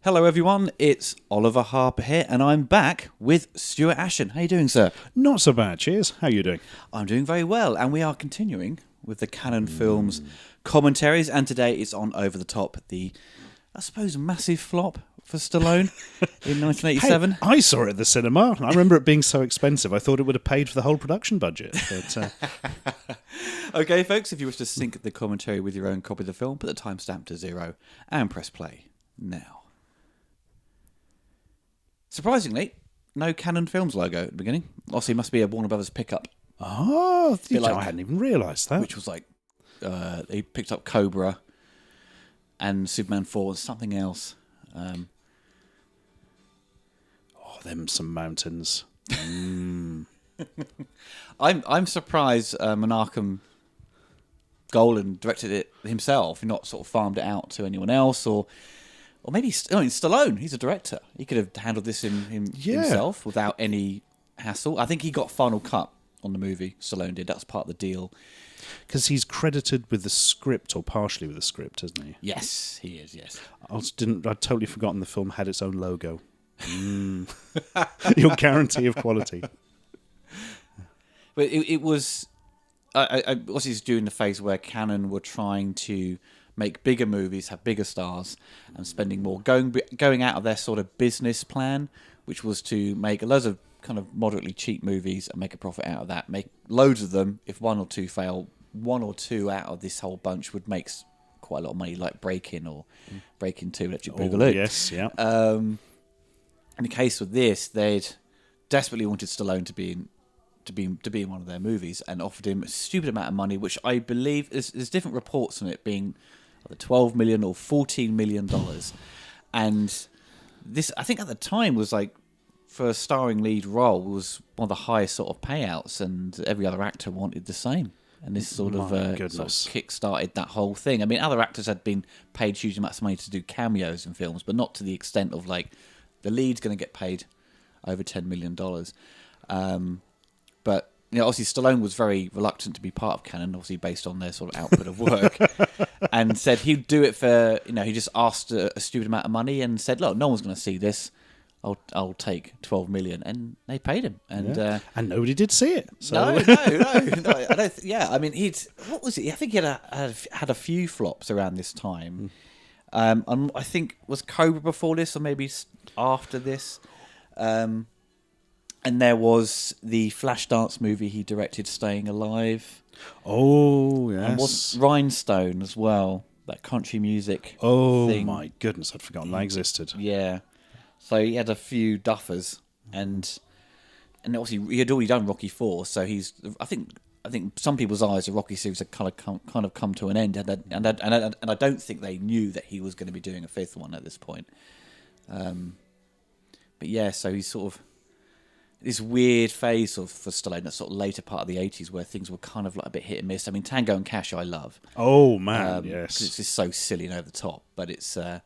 Hello everyone, it's Oliver Harper here, and I'm back with Stuart Ashen. How you doing, sir? Not so bad, cheers. How are you doing? I'm doing very well, and we are continuing with the Canon Films commentaries, and today it's on Over the Top, the, I suppose, massive flop for Stallone in 1987. Hey, I saw it at the cinema. I remember it being so expensive, I thought it would have paid for the whole production budget. But, Okay, folks, if you wish to sync the commentary with your own copy of the film, put the timestamp to 0 and press play now. Surprisingly, no Canon Films logo at the beginning. Obviously, it must be a Warner Brothers pickup. I like- hadn't even realised that. Which was like, they picked up Cobra and Superman 4 and something else. Them some mountains. I'm surprised Menachem Golan directed it himself, not sort of farmed it out to anyone else, or maybe Stallone. He's a director. He could have handled this himself without any hassle. I think he got final cut on the movie. Stallone did. That's part of the deal. Because he's credited with the script, or partially with the script, isn't he? Yes, he is. Yes. I'd totally forgotten the film had its own logo. Your guarantee of quality. But it was. I was during the phase where Canon were trying to make bigger movies, have bigger stars, and spending more, going out of their sort of business plan, which was to make loads of kind of moderately cheap movies and make a profit out of that. Make loads of them. If one or two fail, one or two out of this whole bunch would make quite a lot of money, like Break-In or Break-In 2, Electric Boogaloo. Yes, yeah. In the case with this, they'd desperately wanted Stallone to be in one of their movies and offered him a stupid amount of money, which I believe there's different reports on it being either $12 million or $14 million. And this, I think at the time, was like, for a starring lead role, was one of the highest sort of payouts, and every other actor wanted the same. And this sort of kick-started that whole thing. I mean, other actors had been paid huge amounts of money to do cameos in films, but not to the extent of, like, the lead's going to get paid over $10 million. But, obviously Stallone was very reluctant to be part of Canon, obviously based on their sort of output of work, and said he'd do it for, he just asked a stupid amount of money and said, look, no one's going to see this. I'll take 12 million, and they paid him, and nobody did see it. So. No. I don't. I mean, what was it? I think he had a few flops around this time. I think was Cobra before this, or maybe after this. And there was the Flashdance movie he directed, Staying Alive. Oh, yes. And was Rhinestone as well, that country music thing. My goodness, I'd forgotten that existed. Yeah. So he had a few duffers, and obviously he had already done Rocky 4, so he's. I think some people's eyes, the Rocky series had kind of come to an end, and I don't think they knew that he was going to be doing a fifth one at this point. But yeah, so he's sort of this weird phase for Stallone, that sort of later part of the 80s, where things were kind of like a bit hit and miss. I mean, Tango and Cash I love. Oh, man, yes. 'cause it's just so silly and over the top, but it's kind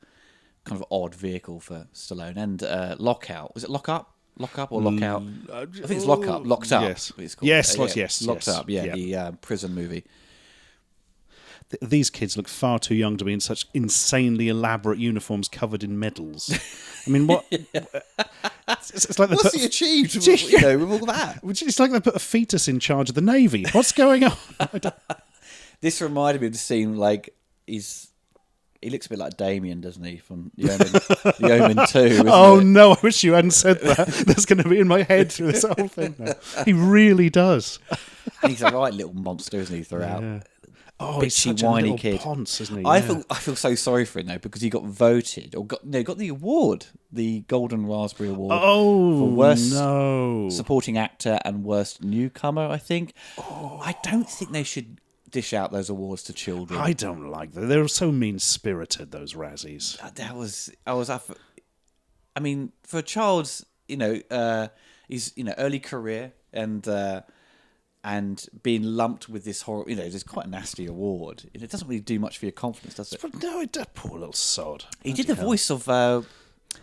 of odd vehicle for Stallone. And Lockout. Was it Lock Up? Lock Up or Lockout? I think it's Lock Up. Locked Up. Yes. It's called. Yes. Locked Up, the prison movie. These kids look far too young to be in such insanely elaborate uniforms covered in medals. I mean, what? It's like what's he achieved with all that? It's like they put a fetus in charge of the Navy. What's going on? This reminded me of the scene, like, he looks a bit like Damien, doesn't he, from The Omen 2? Oh, no, I wish you hadn't said that. That's going to be in my head through this whole thing now. He really does. And he's a right little monster, isn't he, throughout? Yeah. Oh, bitchy, he's such whiny a little kid. ponce, isn't he? I feel so sorry for him, though, because he got voted, or got the award, the Golden Raspberry Award, for worst supporting actor and worst newcomer, I think. I don't think they should dish out those awards to children. I don't like them. They're so mean-spirited, those Razzies. I mean, for a child's, his early career and being lumped with this horror, it's quite a nasty award. It doesn't really do much for your confidence, does it? No, it does. Poor little sod. He did the voice of,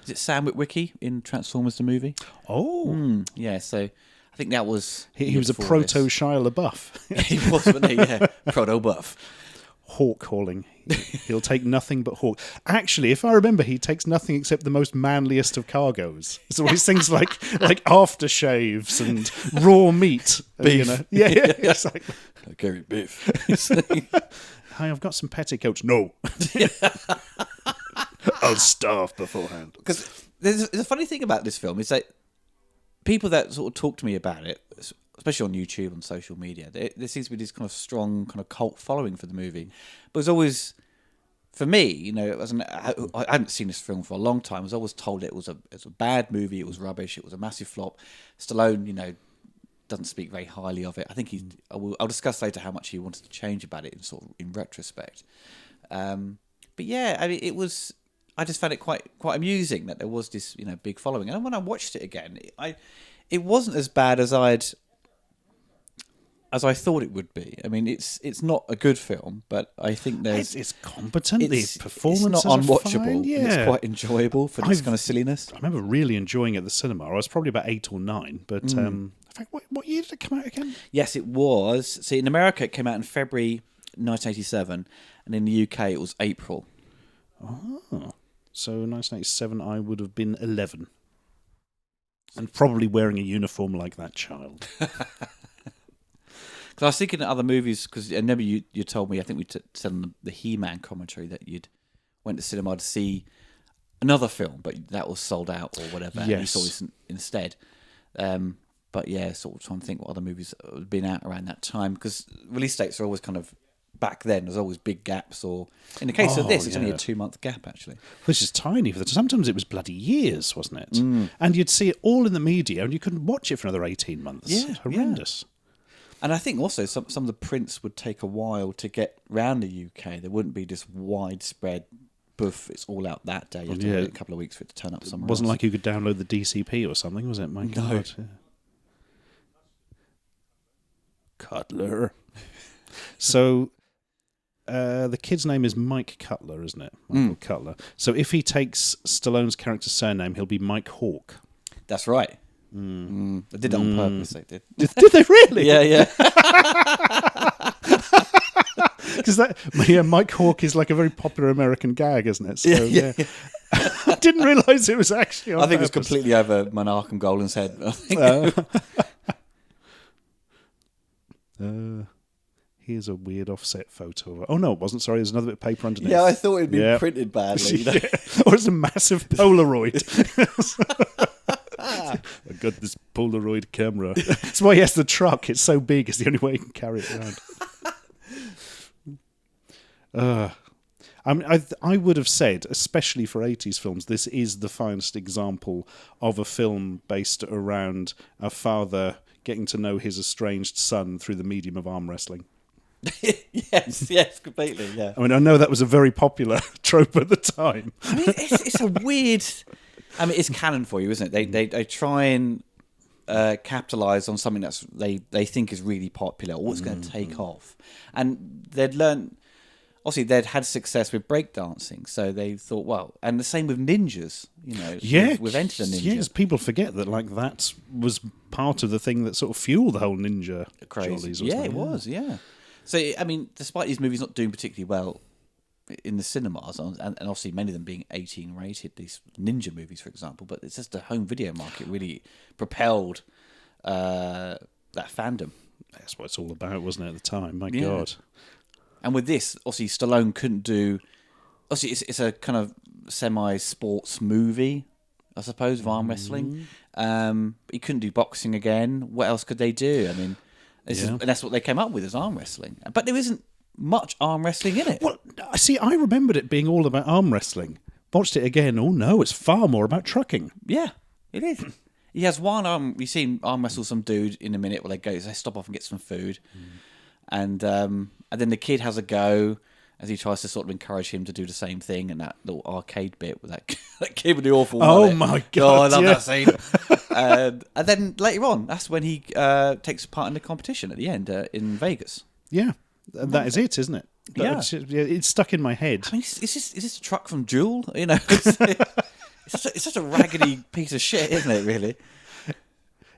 is it Sam Witwicky in Transformers the movie? Oh. Yeah, so I think that was... He was a proto-Shia LaBeouf. He was, wasn't he? Yeah, proto-buff. Hawk calling. He'll take nothing but Hawk. Actually, if I remember, he takes nothing except the most manliest of cargoes. It's always things like aftershaves and raw meat. Beef. You know? Yeah, exactly. I carry beef. Hi, I've got some petticoats. No. I'll starve beforehand. Because there's a funny thing about this film is that people that sort of talk to me about it, especially on YouTube and social media, there seems to be this kind of strong kind of cult following for the movie. But it's always, for me, you know, I hadn't seen this film for a long time. I was always told it was a bad movie, it was rubbish, it was a massive flop. Stallone, you know, doesn't speak very highly of it. I think I'll discuss later how much he wanted to change about it in retrospect. But yeah, I mean, I just found it quite amusing that there was this, you know, big following. And when I watched it again, it wasn't as bad as I thought it would be. I mean, it's not a good film, but I think it's competent. The performances it's not unwatchable. Are fine, yeah. And it's quite enjoyable for this kind of silliness. I remember really enjoying it at the cinema. I was probably about 8 or 9, but in fact, what year did it come out again? Yes, it was. See, in America, it came out in February 1987, and in the UK, it was April. Oh, so 1987, I would have been 11, and probably wearing a uniform like that child. Because I was thinking of other movies, because I remember you told me, I think we said on the He-Man commentary that you'd went to cinema to see another film, but that was sold out or whatever, and you saw this instead. But yeah, sort of trying to think what other movies had been out around that time, because release dates are always kind of, back then, there's always big gaps, or in the case of this, it's only a 2-month gap, actually. Which is tiny. Sometimes it was bloody years, wasn't it? And you'd see it all in the media, and you couldn't watch it for another 18 months. Yeah, horrendous. Yeah. And I think also some of the prints would take a while to get round the UK. There wouldn't be this widespread, boof, it's all out that day. You have to wait a couple of weeks for it to turn up somewhere else. It wasn't like you could download the DCP or something, was it? My God. Yeah. Cutler. So, the kid's name is Mike Cutler, isn't it? Michael Cutler. So if he takes Stallone's character's surname, he'll be Mike Hawk. That's right. They did it on purpose, they did. Did they really? Yeah. Because Mike Hawk is like a very popular American gag, isn't it? So, yeah. I didn't realise it was actually on I think purpose. it was completely over Monarch and Golan's head. I think. Here's a weird offset photo of it. Oh, no, it wasn't. Sorry, there's another bit of paper underneath. Yeah, I thought it'd been printed badly. You know? Or it's a massive Polaroid. I got this Polaroid camera. That's why he has the truck. It's so big, it's the only way he can carry it around. I would have said, especially for 80s films, this is the finest example of a film based around a father getting to know his estranged son through the medium of arm wrestling. yes, completely, yeah. I mean, I know that was a very popular trope at the time. I mean, it's a weird... I mean, it's canon for you, isn't it? They try and capitalise on something that's they think is really popular or it's going to take off. And they'd learned... Obviously, they'd had success with breakdancing, so they thought, well... And the same with ninjas, you know. Yeah. With Enter the Ninja. Yes, people forget that that was part of the thing that sort of fueled the whole ninja craze. Yeah, it was, yeah. So, I mean, despite these movies not doing particularly well in the cinemas, and obviously many of them being 18 rated, these ninja movies, for example, but it's just the home video market really propelled that fandom. That's what it's all about, wasn't it, at the time? My God. And with this, obviously, Stallone couldn't do... Obviously, it's a kind of semi-sports movie, I suppose, of arm wrestling. He couldn't do boxing again. What else could they do? I mean, and that's what they came up with, is arm wrestling. But there isn't much arm wrestling in it. Well, see, I remembered it being all about arm wrestling. Watched it again. Oh, no, it's far more about trucking. Yeah, it is. He has one arm... You've seen arm wrestle some dude in a minute where they stop off and get some food. And then the kid has a go as he tries to sort of encourage him to do the same thing, and that little arcade bit with that kid with the awful mullet. Oh my God, I love that scene. And then later on, that's when he takes part in the competition at the end in Vegas. Yeah, that is it, isn't it? It's stuck in my head. I mean, is this a truck from Jewel? You know, it's such a raggedy piece of shit, isn't it, really?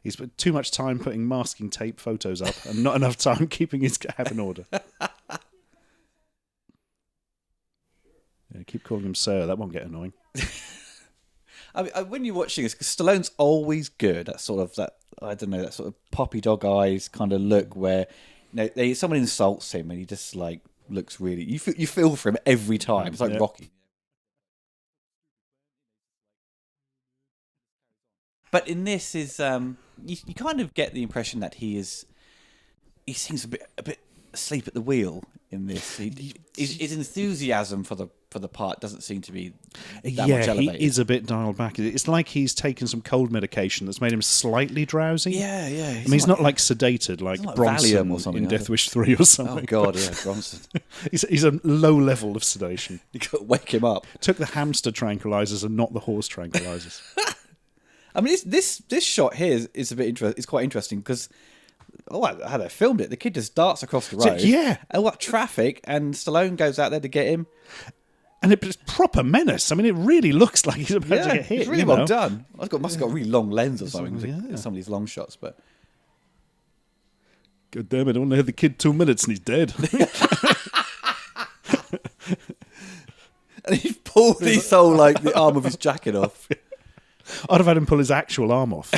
He's put too much time putting masking tape photos up and not enough time keeping his cab in order. Yeah, keep calling him sir. That won't get annoying. I mean, when you're watching this, because Stallone's always good at sort of that, I don't know, that sort of poppy dog eyes kind of look where, someone insults him and he just like looks really, you feel for him every time. It's like Rocky. But in this is, you kind of get the impression that he seems a bit asleep at the wheel in this. His enthusiasm for the part doesn't seem to be that much elevated. He is a bit dialed back. It's like he's taken some cold medication that's made him slightly drowsy. Yeah. I mean, he's not like sedated like Bronson or something, in Death Wish 3 or something. Oh, God, yeah, Bronson. he's a low level of sedation. You got to wake him up. Took the hamster tranquilizers and not the horse tranquilizers. I mean, this shot here is a bit interesting. It's quite interesting because how they filmed it. The kid just darts across the road. Yeah, and traffic, and Stallone goes out there to get him. And it's proper menace. I mean, it really looks like he's about to get hit. It's really well done. Must have got a really long lens or something. Some of these long shots, but God damn it! I only had the kid 2 minutes and he's dead. And he pulled his whole the arm of his jacket off. I'd have had him pull his actual arm off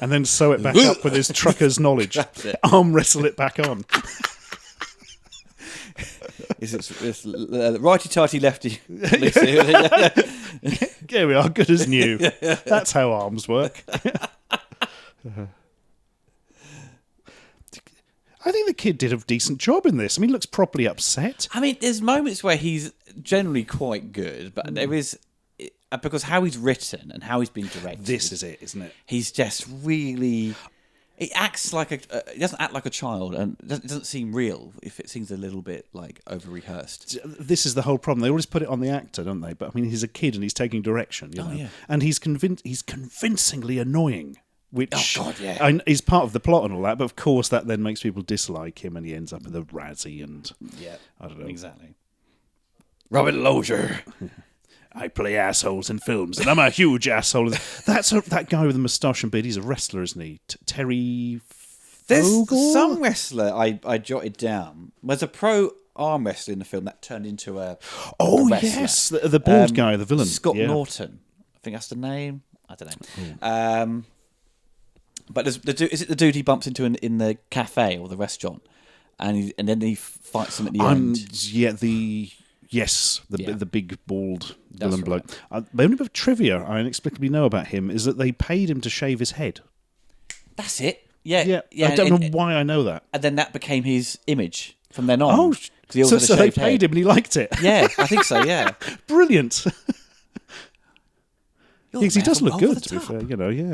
and then sew it back up with his trucker's knowledge. Arm wrestle it back on. It's righty-tighty, lefty. Here we are, good as new. That's how arms work. I think the kid did a decent job in this. I mean, he looks properly upset. I mean, there's moments where he's generally quite good, but there is... Because how he's written and how he's been directed. This is it, isn't it? He's just really... He acts like he doesn't act like a child, and it doesn't seem real. If it seems a little bit over rehearsed. This is the whole problem. They always put it on the actor, don't they? But I mean, he's a kid and he's taking direction. You know? Yeah. And he's convincingly annoying, which is part of the plot and all that. But of course, that then makes people dislike him, and he ends up with a Razzie and I don't know exactly. Robert Lozier. I play assholes in films, and I'm a huge asshole. That's that guy with the moustache and beard. He's a wrestler, isn't he? Terry Fogle? There's some wrestler I jotted down. There's a pro arm wrestler in the film that turned into a wrestler. Yes, the bald guy, the villain. Scott Norton. I think that's the name. I don't know. But is it the dude he bumps into in the cafe or the restaurant, and then he fights him at the end? Yes, the big bald villain bloke. The only bit of trivia I inexplicably know about him is that they paid him to shave his head. That's it. Yeah. I don't know why I know that. And then that became his image from then on. Oh, so they paid him and he liked it. Yeah, I think so. Yeah, brilliant. He does look good, to be top. fair.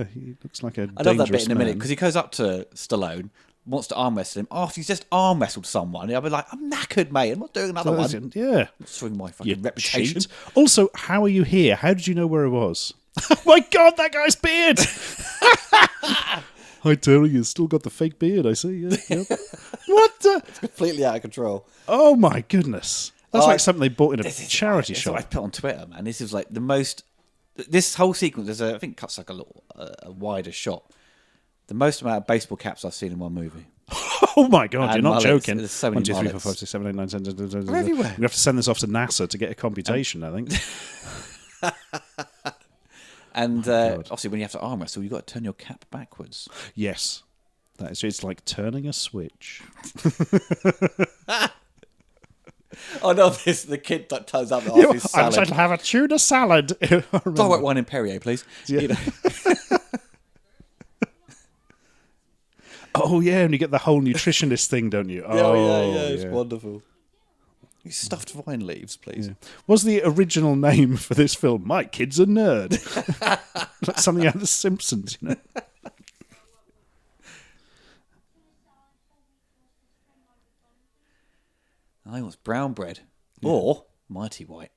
He looks like a dangerous man. I love that bit in a minute because he goes up to Stallone, wants to arm wrestle him. After he's just arm wrestled someone, I'll be like, I'm knackered, mate. I'm not doing another one. Yeah. I'm destroying my fucking reputation. Cheat. Also, how are you here? How did you know where it was? Oh my God, that guy's beard! Hi, Terry, you've still got the fake beard, I see. Yeah. What the? It's completely out of control. Oh my goodness. That's like something they bought in a charity shop. I put on Twitter, man. This is like the most... This whole sequence, I think cuts like a wider shot. The most amount of baseball caps I've seen in one movie. Oh my God, and you're not mullets. joking. There's so many 1, 2, 3, 4, 5, 6, 7, 8, 9, 10. They're everywhere. We have to send this off to NASA to get a computation, I think. And obviously, when you have to arm wrestle, you've got to turn your cap backwards. Yes. It's like turning a switch. Oh no! The kid that turns up off his salad. I'd have a tuna salad. White wine in Perrier, please. Yeah. Oh yeah, and you get the whole nutritionist thing, don't you? It's wonderful. You stuffed vine leaves, please. Yeah. Was the original name for this film "My Kid's a Nerd"? Like something out of The Simpsons, I was brown bread or Mighty White.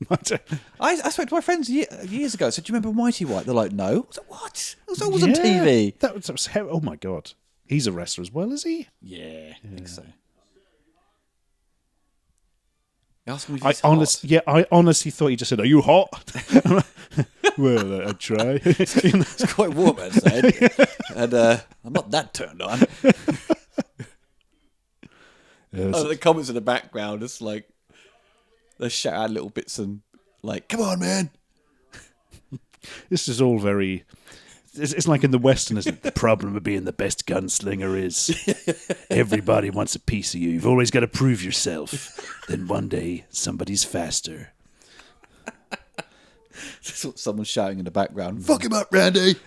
I spoke to my friends years ago. I said, "Do you remember Mighty White?" They're like, "No." I was like, "What? It was always on TV." That was oh my God. He's a wrestler as well, is he? Yeah, I think so. Ask him if he's hot. I honestly thought he just said, "Are you hot?" Well, I'd try. It's quite warm outside, and I'm not that turned on. The comments in the background, it's like They shout out little bits and like, "Come on, man!" This is all very. It's like in the Western, isn't it? The problem of being the best gunslinger is everybody wants a piece of you. You've always got to prove yourself. Then one day somebody's faster. Someone's shouting in the background. Fuck him up, Randy.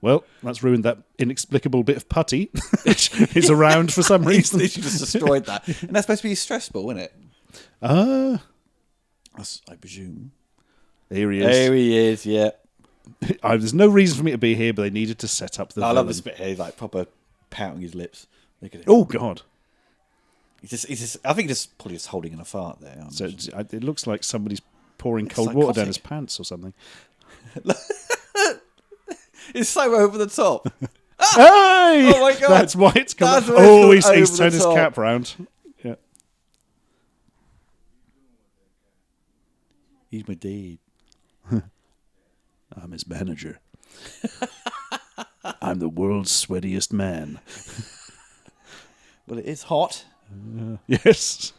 Well, that's ruined that inexplicable bit of putty, which is around for some reason. He's just destroyed that, and that's supposed to be stressful, isn't it? I presume. Here he is. There he is. Yeah. There's no reason for me to be here, but they needed to set up the. I villain. love this bit here. He's like proper pouting his lips. Look at it. Oh God. He's just. I think he's probably just holding in a fart there. So it looks like somebody's pouring cold psychotic. water down his pants or something. It's so over the top. Hey! Oh my God! That's why it's called. That's why it's Oh, called he's over turned the his top. cap round. Yeah. He's my dad. I'm his manager. I'm the world's sweatiest man. Well, it is hot. Yes.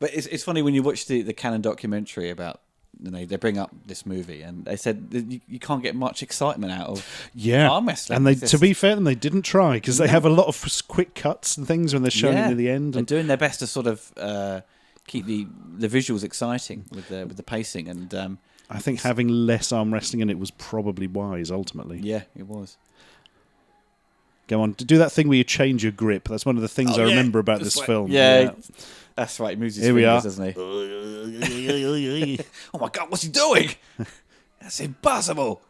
But it's funny when you watch the Canon documentary about, they bring up this movie and they said that you can't get much excitement out of arm wrestling. And to be fair, they didn't try because they have a lot of quick cuts and things when they're showing it near the end. They're doing their best to sort of keep the visuals exciting with the pacing. And I think having less arm wrestling in it was probably wise ultimately. Yeah, it was. Go on, to do that thing where you change your grip. That's one of the things I remember about this film. Yeah, that's right. He moves his Here we fingers, are. doesn't he? Oh my God, what's he doing? That's impossible.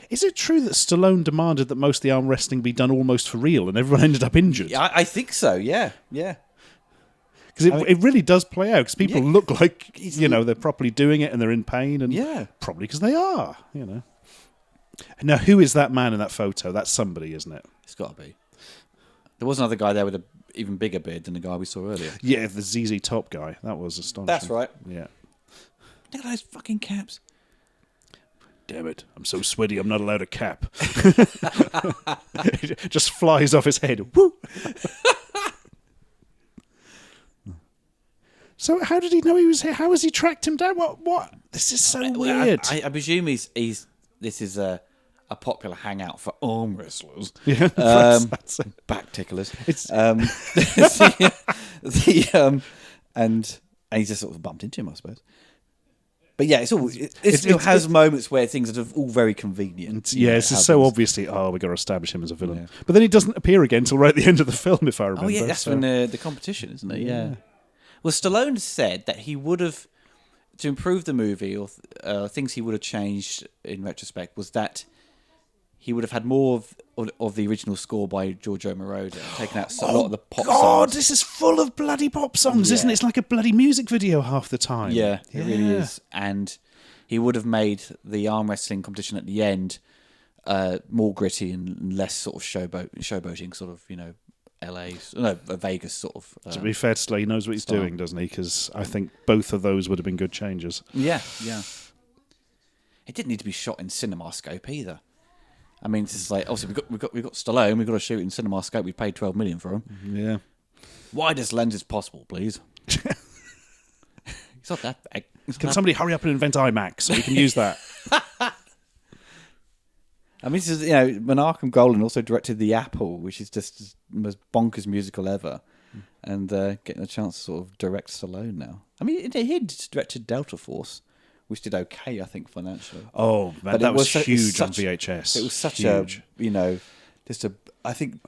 Is it true that Stallone demanded that most of the arm wrestling be done almost for real and everyone ended up injured? Yeah, I think so, yeah. Because it really does play out because people look like, they're properly doing it and they're in pain. And probably because they are, Now, who is that man in that photo? That's somebody, isn't it? It's got to be. There was another guy there with an even bigger beard than the guy we saw earlier. Yeah, the ZZ Top guy. That was astonishing. That's right. Yeah. Look at those fucking caps. Damn it. I'm so sweaty I'm not allowed a cap. It just flies off his head. Woo! So how did he know he was here? How has he tracked him down? What? This is so weird. I presume this is a popular hangout for arm wrestlers. Yeah, back ticklers. It's and he just sort of bumped into him, I suppose. But yeah, it still has moments where things are all very convenient. It's just so obviously, we've got to establish him as a villain. Yeah. But then he doesn't appear again until right at the end of the film, if I remember. Oh yeah, that's when the competition, isn't it? Yeah. Well, Stallone said that he would have, to improve the movie, or things he would have changed in retrospect, was that he would have had more of the original score by Giorgio Moroder, taken out a lot of the pop songs. God, this is full of bloody pop songs, isn't it? It's like a bloody music video half the time. Yeah, it really is. And he would have made the arm wrestling competition at the end more gritty and less sort of showboating, sort of, Vegas sort of. To be fair to Slay, he knows what he's doing, doesn't he? Because I think both of those would have been good changes. Yeah. It didn't need to be shot in CinemaScope either. I mean, it's just like, obviously we've got Stallone. We've got to shoot in CinemaScope. We paid $12 million for him. Yeah. Widest lenses possible, please. It's not that big. Can somebody hurry up and invent IMAX so we can use that? I mean, this is, Menachem Golan also directed The Apple, which is just the most bonkers musical ever, and getting a chance to sort of direct Stallone now. I mean, he directed Delta Force, which did okay, I think, financially. Oh, man, but that was huge on VHS. It was such huge. I think,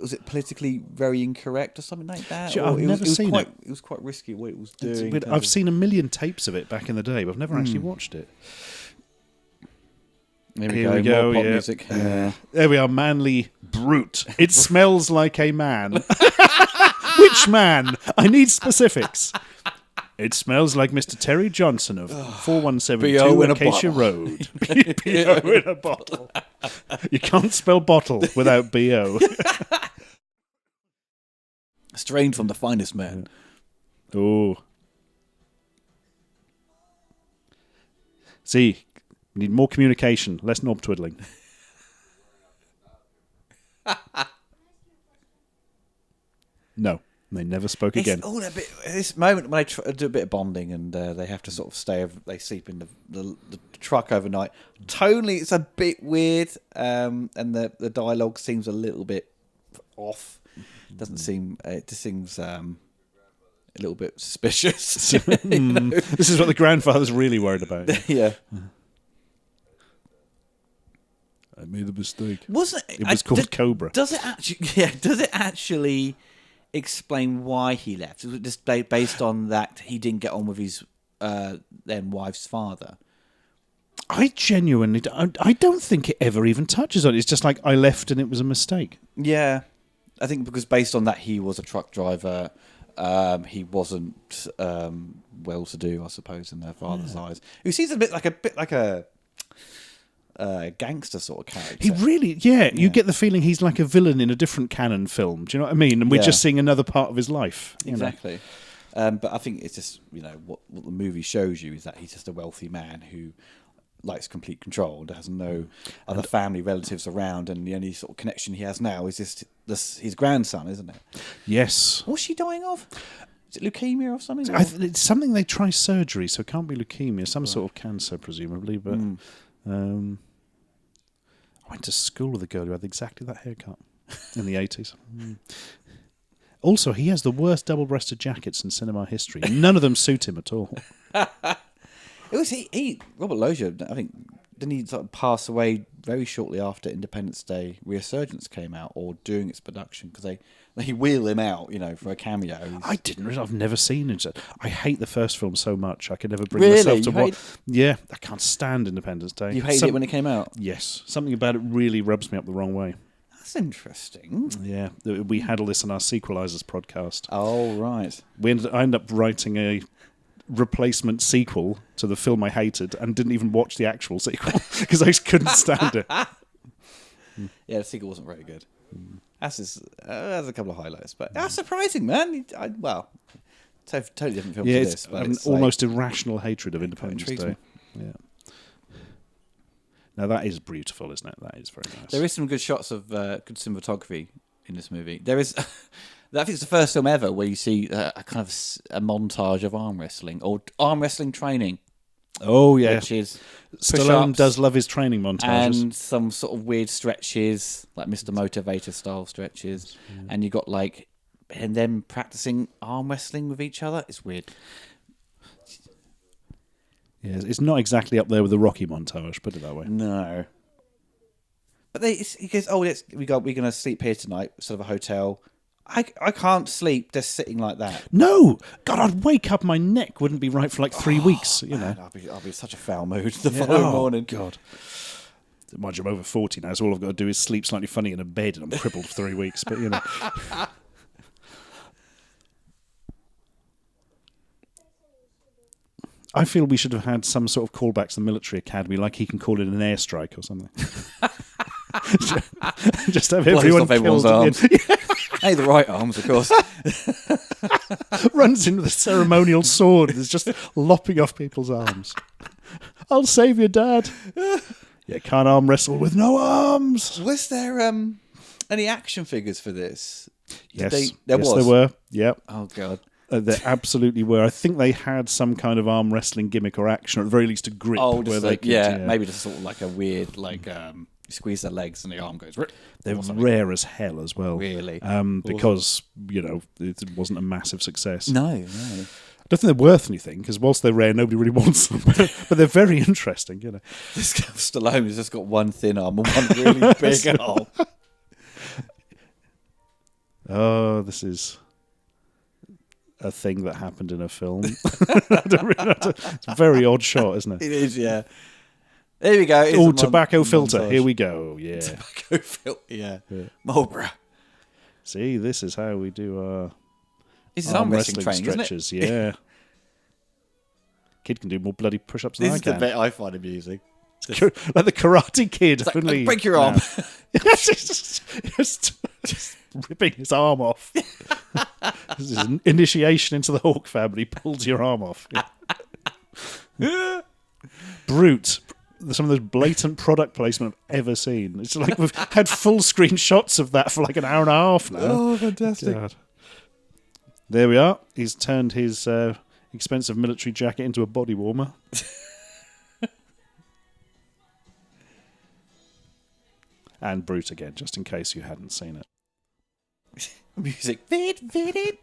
was it politically very incorrect or something like that? I've never seen it. It was quite risky what it was doing. I've seen a million tapes of it back in the day, but I've never actually watched it. Here we go. More pop music. There we are. Manly brute. It smells like a man. Which man? I need specifics. It smells like Mr. Terry Johnson of 4172 Acacia Road. B.O. in a bottle. You can't spell bottle without B.O. Strained from the finest man. Oh. See, we need more communication, less knob twiddling. No, they never spoke again. It's all a bit. This moment when they do a bit of bonding and they have to sort of they sleep in the truck overnight. Tonally, it's a bit weird, and the dialogue seems a little bit off. Doesn't seem. It just seems a little bit suspicious. This is what the grandfather's really worried about. Yeah. I made a mistake. Wasn't it was called Cobra? Does it actually? Yeah. Does it actually explain why he left? Was it just based on that he didn't get on with his then wife's father? I genuinely, I don't think it ever even touches on it. It's just like, I left and it was a mistake. Yeah, I think because based on that, he was a truck driver. He wasn't well-to-do, I suppose, in their father's eyes. Who seems a bit like a gangster sort of character. He really, you get the feeling he's like a villain in a different canon film. Do you know what I mean? And we're just seeing another part of his life. Exactly. But I think it's just, what the movie shows you is that he's just a wealthy man who likes complete control and has no other family relatives around, and the only sort of connection he has now is just his grandson, isn't it? Yes. What's she dying of? Is it leukemia or something? It's something they try surgery, so it can't be leukemia. Some sort of cancer, presumably. But I went to school with a girl who had exactly that haircut in the 80s. Also, he has the worst double-breasted jackets in cinema history. None of them suit him at all. It was Robert Loggia, I think, didn't he sort of pass away very shortly after Independence Day Resurgence came out, or during its production, because they wheel him out, for a cameo. I didn't realize. I've never seen it. I hate the first film so much. I could never bring myself to watch. Yeah, I can't stand Independence Day. You hated it when it came out? Yes. Something about it really rubs me up the wrong way. That's interesting. Yeah, we handle this in our Sequelizers podcast. Oh, right. I ended up writing a replacement sequel to the film I hated and didn't even watch the actual sequel because I just couldn't stand it. Yeah, the sequel wasn't very good. That's a couple of highlights, but that's surprising, man. Totally different film to this. It's But an almost irrational hatred of Independence Day. Yeah. Now that is beautiful, isn't it? That is very nice. There is some good shots of good cinematography in this movie. There is. I think it's the first film ever where you see a kind of a montage of arm wrestling or arm wrestling training. Oh, yeah. Which is Stallone does love his training montages. And some sort of weird stretches, like Mr. Motivator style stretches. Yeah. And you got and them practicing arm wrestling with each other. It's weird. Yeah, it's not exactly up there with the Rocky montage, put it that way. No. But he goes, we're going to sleep here tonight, sort of a hotel. I can't sleep just sitting like that. No! God, I'd wake up, my neck wouldn't be right for like 3 weeks, Man, I'll be in such a foul mood the following morning. God. Mind you, I'm over 40 now, so all I've got to do is sleep slightly funny in a bed and I'm crippled for 3 weeks, but I feel we should have had some sort of callback to the military academy, like he can call it an airstrike or something. Just have everyone everyone's arms. Hey, the right arms, of course. Runs in with a ceremonial sword and is just lopping off people's arms. I'll save you, Dad. Yeah, can't arm wrestle with no arms. Was there any action figures for this? Yes, there were. Yep. Oh, God. There absolutely were. I think they had some kind of arm wrestling gimmick or action, or at the very least a grip. Maybe just sort of like a weird, you squeeze their legs and the arm goes. They're rare as hell as well. Really? Because, it wasn't a massive success. No. I don't think they're worth anything, because whilst they're rare, nobody really wants them. But they're very interesting, This guy, Stallone, has just got one thin arm and one really big arm. Oh, this is a thing that happened in a film. It's a very odd shot, isn't it? It is, yeah. There we go. Oh, tobacco filter. Montage. Here we go. Yeah. Tobacco filter. Yeah. Marlboro. See, this is how we do our arm wrestling training, stretches. Isn't it? Yeah. Kid can do more bloody push-ups than I can. This is the bit I find amusing. Like the Karate Kid. Like, break your arm. just ripping his arm off. This is an initiation into the Hawk family. Pulls your arm off. Brute. some of those blatant product placement I've ever seen. It's like we've had full screen shots of that for like an hour and a half now. Oh, fantastic. God. There we are. He's turned his expensive military jacket into a body warmer. And Brute again, just in case you hadn't seen it. Music. Fit it.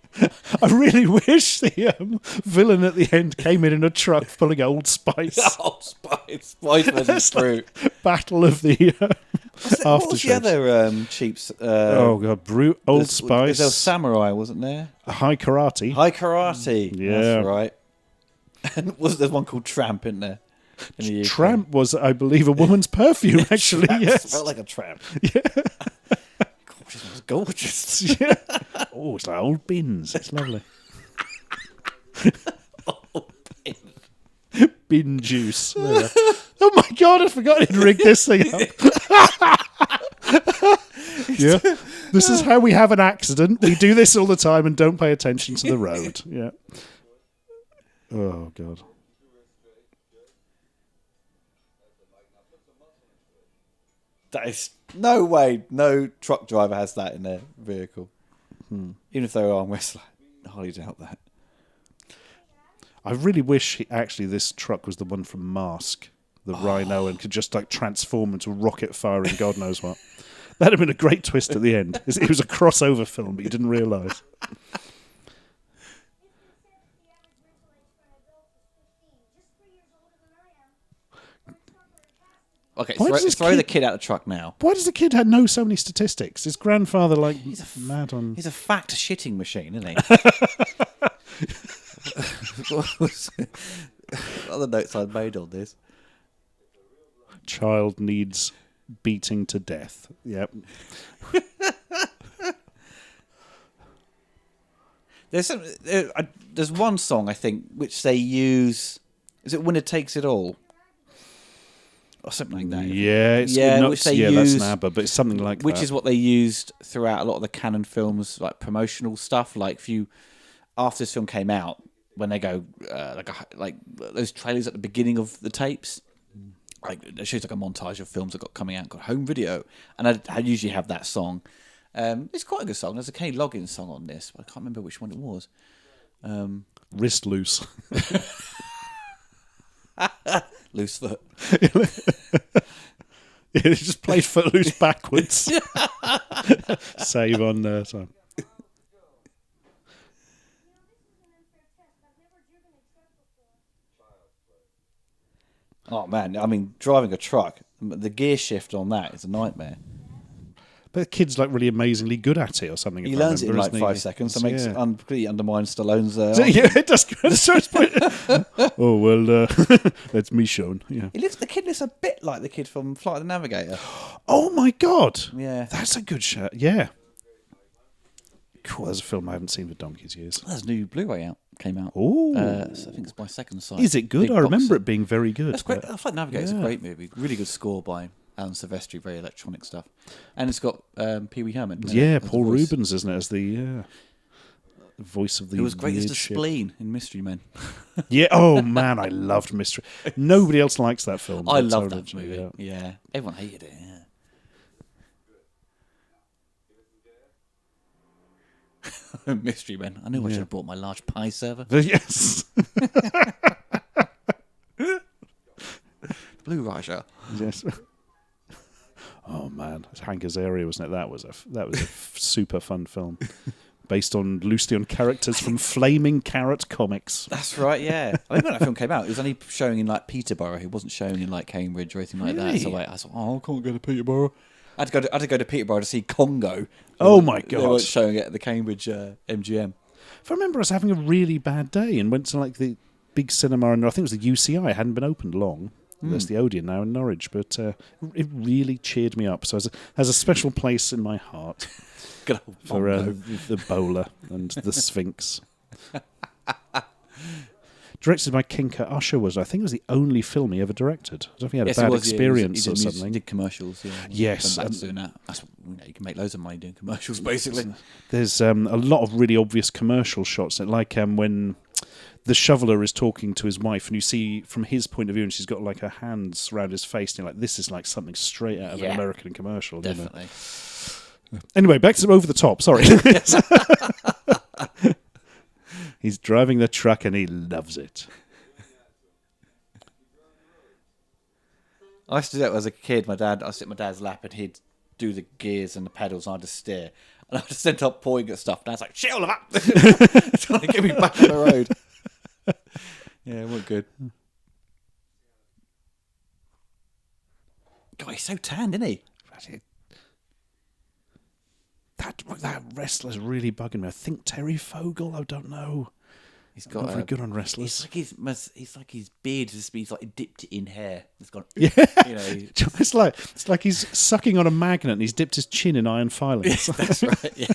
I really wish the villain at the end came in a truck pulling Old Spice. Oh, Spice versus Brute. Battle of the What was the other cheaps? Oh god, Brute, Old Spice. There was Samurai, wasn't there? High Karate. High Karate. Yeah, that's right. And there's one called Tramp in there? In the UK? Tramp was, I believe, a woman's perfume. Actually, yes. Felt like a tramp. Yeah. Gosh, it was gorgeous. Yeah. Oh, it's like old bins. It's lovely. Bin juice. Oh my god, I forgot to rig this thing up. Yeah. This is how we have an accident. We do this all the time and don't pay attention to the road. Yeah. Oh god. That is no way. No truck driver has that in their vehicle. Even if they're arm wrestler, I highly doubt that. I really wish actually this truck was the one from Mask, the Rhino, and could just like transform into a rocket firing God knows what. That'd have been a great twist at the end. It was a crossover film, but you didn't realise. Okay, throw the kid out of the truck now. Why does the kid know so many statistics? His grandfather, like, he's mad on... He's a fact shitting machine, isn't he? Other notes I'd made on this. Child needs beating to death. Yep. There's one song, I think, which they use... Is it Winner Takes It All? Or something like that. Yeah, which they use, that's an ABBA, but it's something like which that. is what they used throughout a lot of the Canon films, like promotional stuff. Like after this film came out, when they go like those trailers at the beginning of the tapes, like it shows like a montage of films that got coming out, got home video, and I usually have that song. It's quite a good song. There's a Kenny Loggins song on this, but I can't remember which one it was. Wrist loose. Loose foot. It just played footloose backwards. Save on time. Oh man, I mean, driving a truck, the gear shift on that is a nightmare. But the kid's like really amazingly good at it or something. He learns it in like 5 seconds, so makes completely undermines Stallone's. Yeah, it does. Oh well, that's me shown. Yeah, The kid looks a bit like the kid from Flight of the Navigator. Oh my god! Yeah, that's a good shot. Yeah, cool. There's a film I haven't seen for donkey's years. There's a new Blu-ray came out. Oh, so I think it's my second sight. Is it good? I remember it being very good. That's great. Flight of the Navigator is a great movie. Really good score by Alan Silvestri, very electronic stuff, and it's got Pee Wee Herman. Yeah, Paul Rubens, isn't it, as the voice of the. It was great as the ship. spleen in Mystery Men. Yeah. Oh man, I loved Mystery. Nobody else likes that film. I love that movie. Yeah, everyone hated it. Yeah. Mystery Men. I knew I should have bought my large pie server. Yes. Blue Raja. Yes. Oh man, it's Hank Azaria, wasn't it? That was a super fun film, based loosely on characters from Flaming Carrot comics. That's right. Yeah, I think when that film came out, it was only showing in like Peterborough. It wasn't showing in like Cambridge or anything like that. So I thought, I can't go to Peterborough. I had to go to Peterborough to see Congo. Oh my god! They weren't showing it at the Cambridge MGM. If I remember, I was having a really bad day and went to like the big cinema, and I think it was the UCI. It hadn't been opened long. That's the Odeon now in Norwich, but it really cheered me up. So it has a special place in my heart for the bowler and the Sphinx. Directed by King Kurt Usher I think it was the only film he ever directed. I don't know if he had a bad experience or something. He did commercials. Yeah. Yes, doing that. You can make loads of money doing commercials, basically. There's a lot of really obvious commercial shots, like when the shoveler is talking to his wife, and you see from his point of view, and she's got like her hands around his face, and you're like, this is like something straight out of an American commercial. Definitely. Anyway, back to Over the Top. Sorry. He's driving the truck and he loves it. I used to do that as a kid. I'd sit in my dad's lap and he'd do the gears and the pedals and I'd just steer. And I'd just end up pointing at stuff. And I was like, shit all of that! Trying to get me back on the road. Yeah, it wasn't good. God, he's so tanned, isn't he? That wrestler's really bugging me. I think Terry Fogle. I don't know. He's got not very good on wrestlers. It's like his beard has been like dipped in hair. It's gone. Yeah, you know. It's like he's sucking on a magnet and he's dipped his chin in iron filings. That's right. Yeah.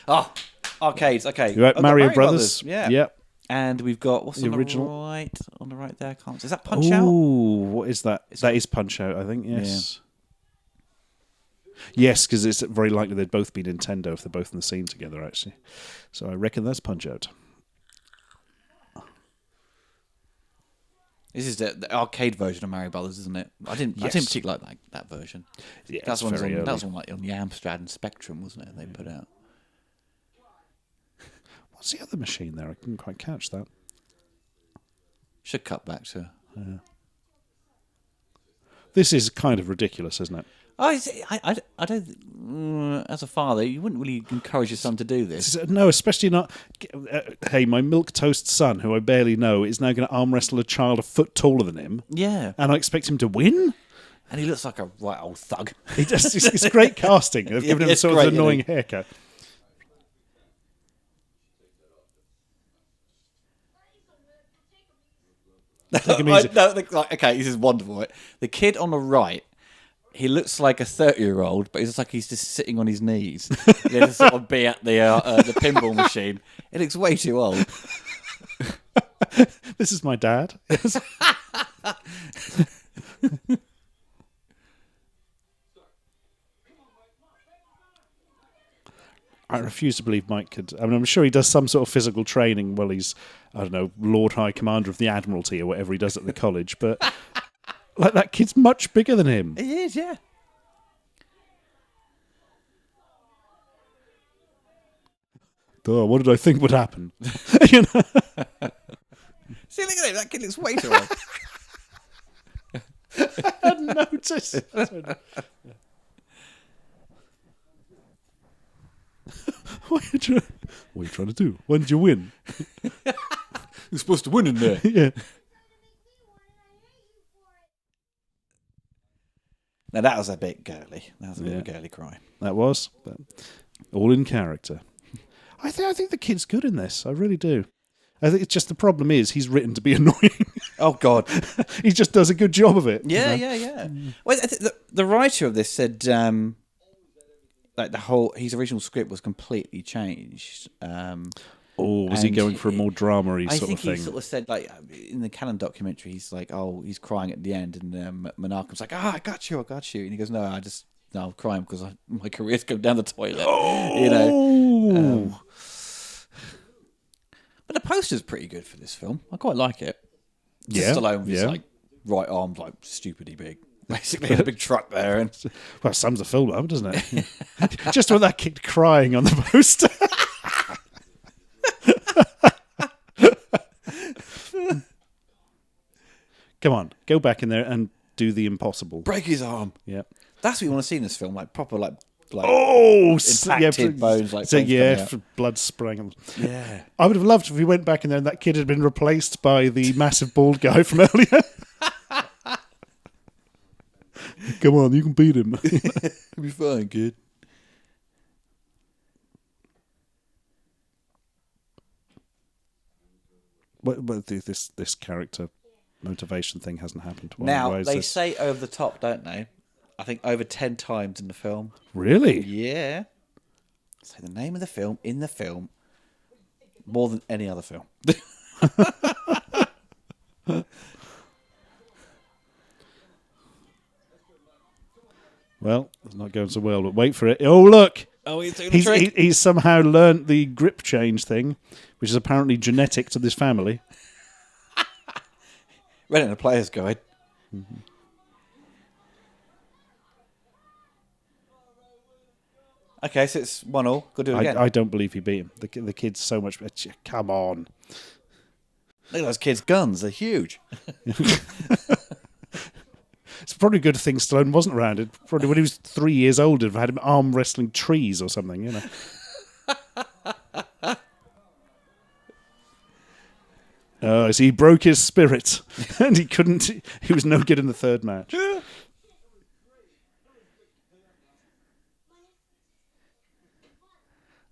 Oh, arcades. Okay. Right, Mario Brothers. Yeah. Yep. And we've got what's The on original? the right? On the right there, I can't. Is that Punch Out? Ooh, what is that? That is Punch Out, I think. Yes. Yes, because it's very likely they'd both be Nintendo if they're both in the scene together, actually. So I reckon that's Punch Out. This is the arcade version of Mario Brothers, isn't it? I didn't particularly like that version. Yeah, that was on like on the Amstrad and Spectrum, wasn't it? They put out. What's the other machine there? I couldn't quite catch that. Should cut back to. This is kind of ridiculous, isn't it? I don't. As a father, you wouldn't really encourage your son to do this. No, especially not. Hey, my milquetoast son, who I barely know, is now going to arm wrestle a child a foot taller than him. Yeah, and I expect him to win. And he looks like a right old thug. He just, it's great casting. They've given him sort of an annoying haircut. Okay, this is wonderful. Right? The kid on the right, he looks like a 30-year-old, but it's like he's just sitting on his knees. He just sort of be at the pinball machine. It looks way too old. This is my dad. Yes. I refuse to believe Mike could. I mean, I'm sure he does some sort of physical training while he's, I don't know, Lord High Commander of the Admiralty or whatever he does at the college. But like that kid's much bigger than him. He is, yeah. Duh, what did I think would happen? See, look at him. That kid looks way too old. I hadn't noticed. What are you trying to do? When did you win? You're supposed to win in there. Yeah. Now that was a bit girly. That was a bit of a girly cry. That was, but all in character. I think the kid's good in this. I really do. I think it's just the problem is he's written to be annoying. Oh God, he just does a good job of it. Yeah, you know? yeah. Well, the writer of this said like his original script was completely changed. Was he going for a more drama-y sort of thing? I think he sort of said, like, in the Cannon documentary, he's like, he's crying at the end, and Menachem's like, I got you. And he goes, no, I'm crying because my career's going down the toilet. You know. But the poster's pretty good for this film. I quite like it. Just Stallone with his like right arm like stupidly big. Basically, in a big truck there, and well, it sums the film up, doesn't it? Just when that kid crying on the poster. Come on, go back in there and do the impossible. Break his arm. Yeah, that's what you want to see in this film, like proper like impacted bones, like blood spraying. Yeah, I would have loved if we went back in there and that kid had been replaced by the massive bald guy from earlier. Come on, you can beat him. It'll be fine, kid. But this character motivation thing hasn't happened. Now, they say over the top, don't they? I think over 10 times in the film. Really? Yeah. Say the name of the film in the film more than any other film. Well, it's not going so well, but wait for it. Oh, look! Oh, he's doing the trick. He's somehow learnt the grip change thing, which is apparently genetic to this family. Read it in a player's guide. Mm-hmm. Okay, so it's 1-1. Go do it again. I don't believe he beat him. The kid's so much... Come on. Look at those kids' guns. They're huge. It's probably a good thing Stallone wasn't around. It probably when he was 3 years old, it'd have had him arm wrestling trees or something, you know. So he broke his spirit, and he couldn't. He was no good in the third match.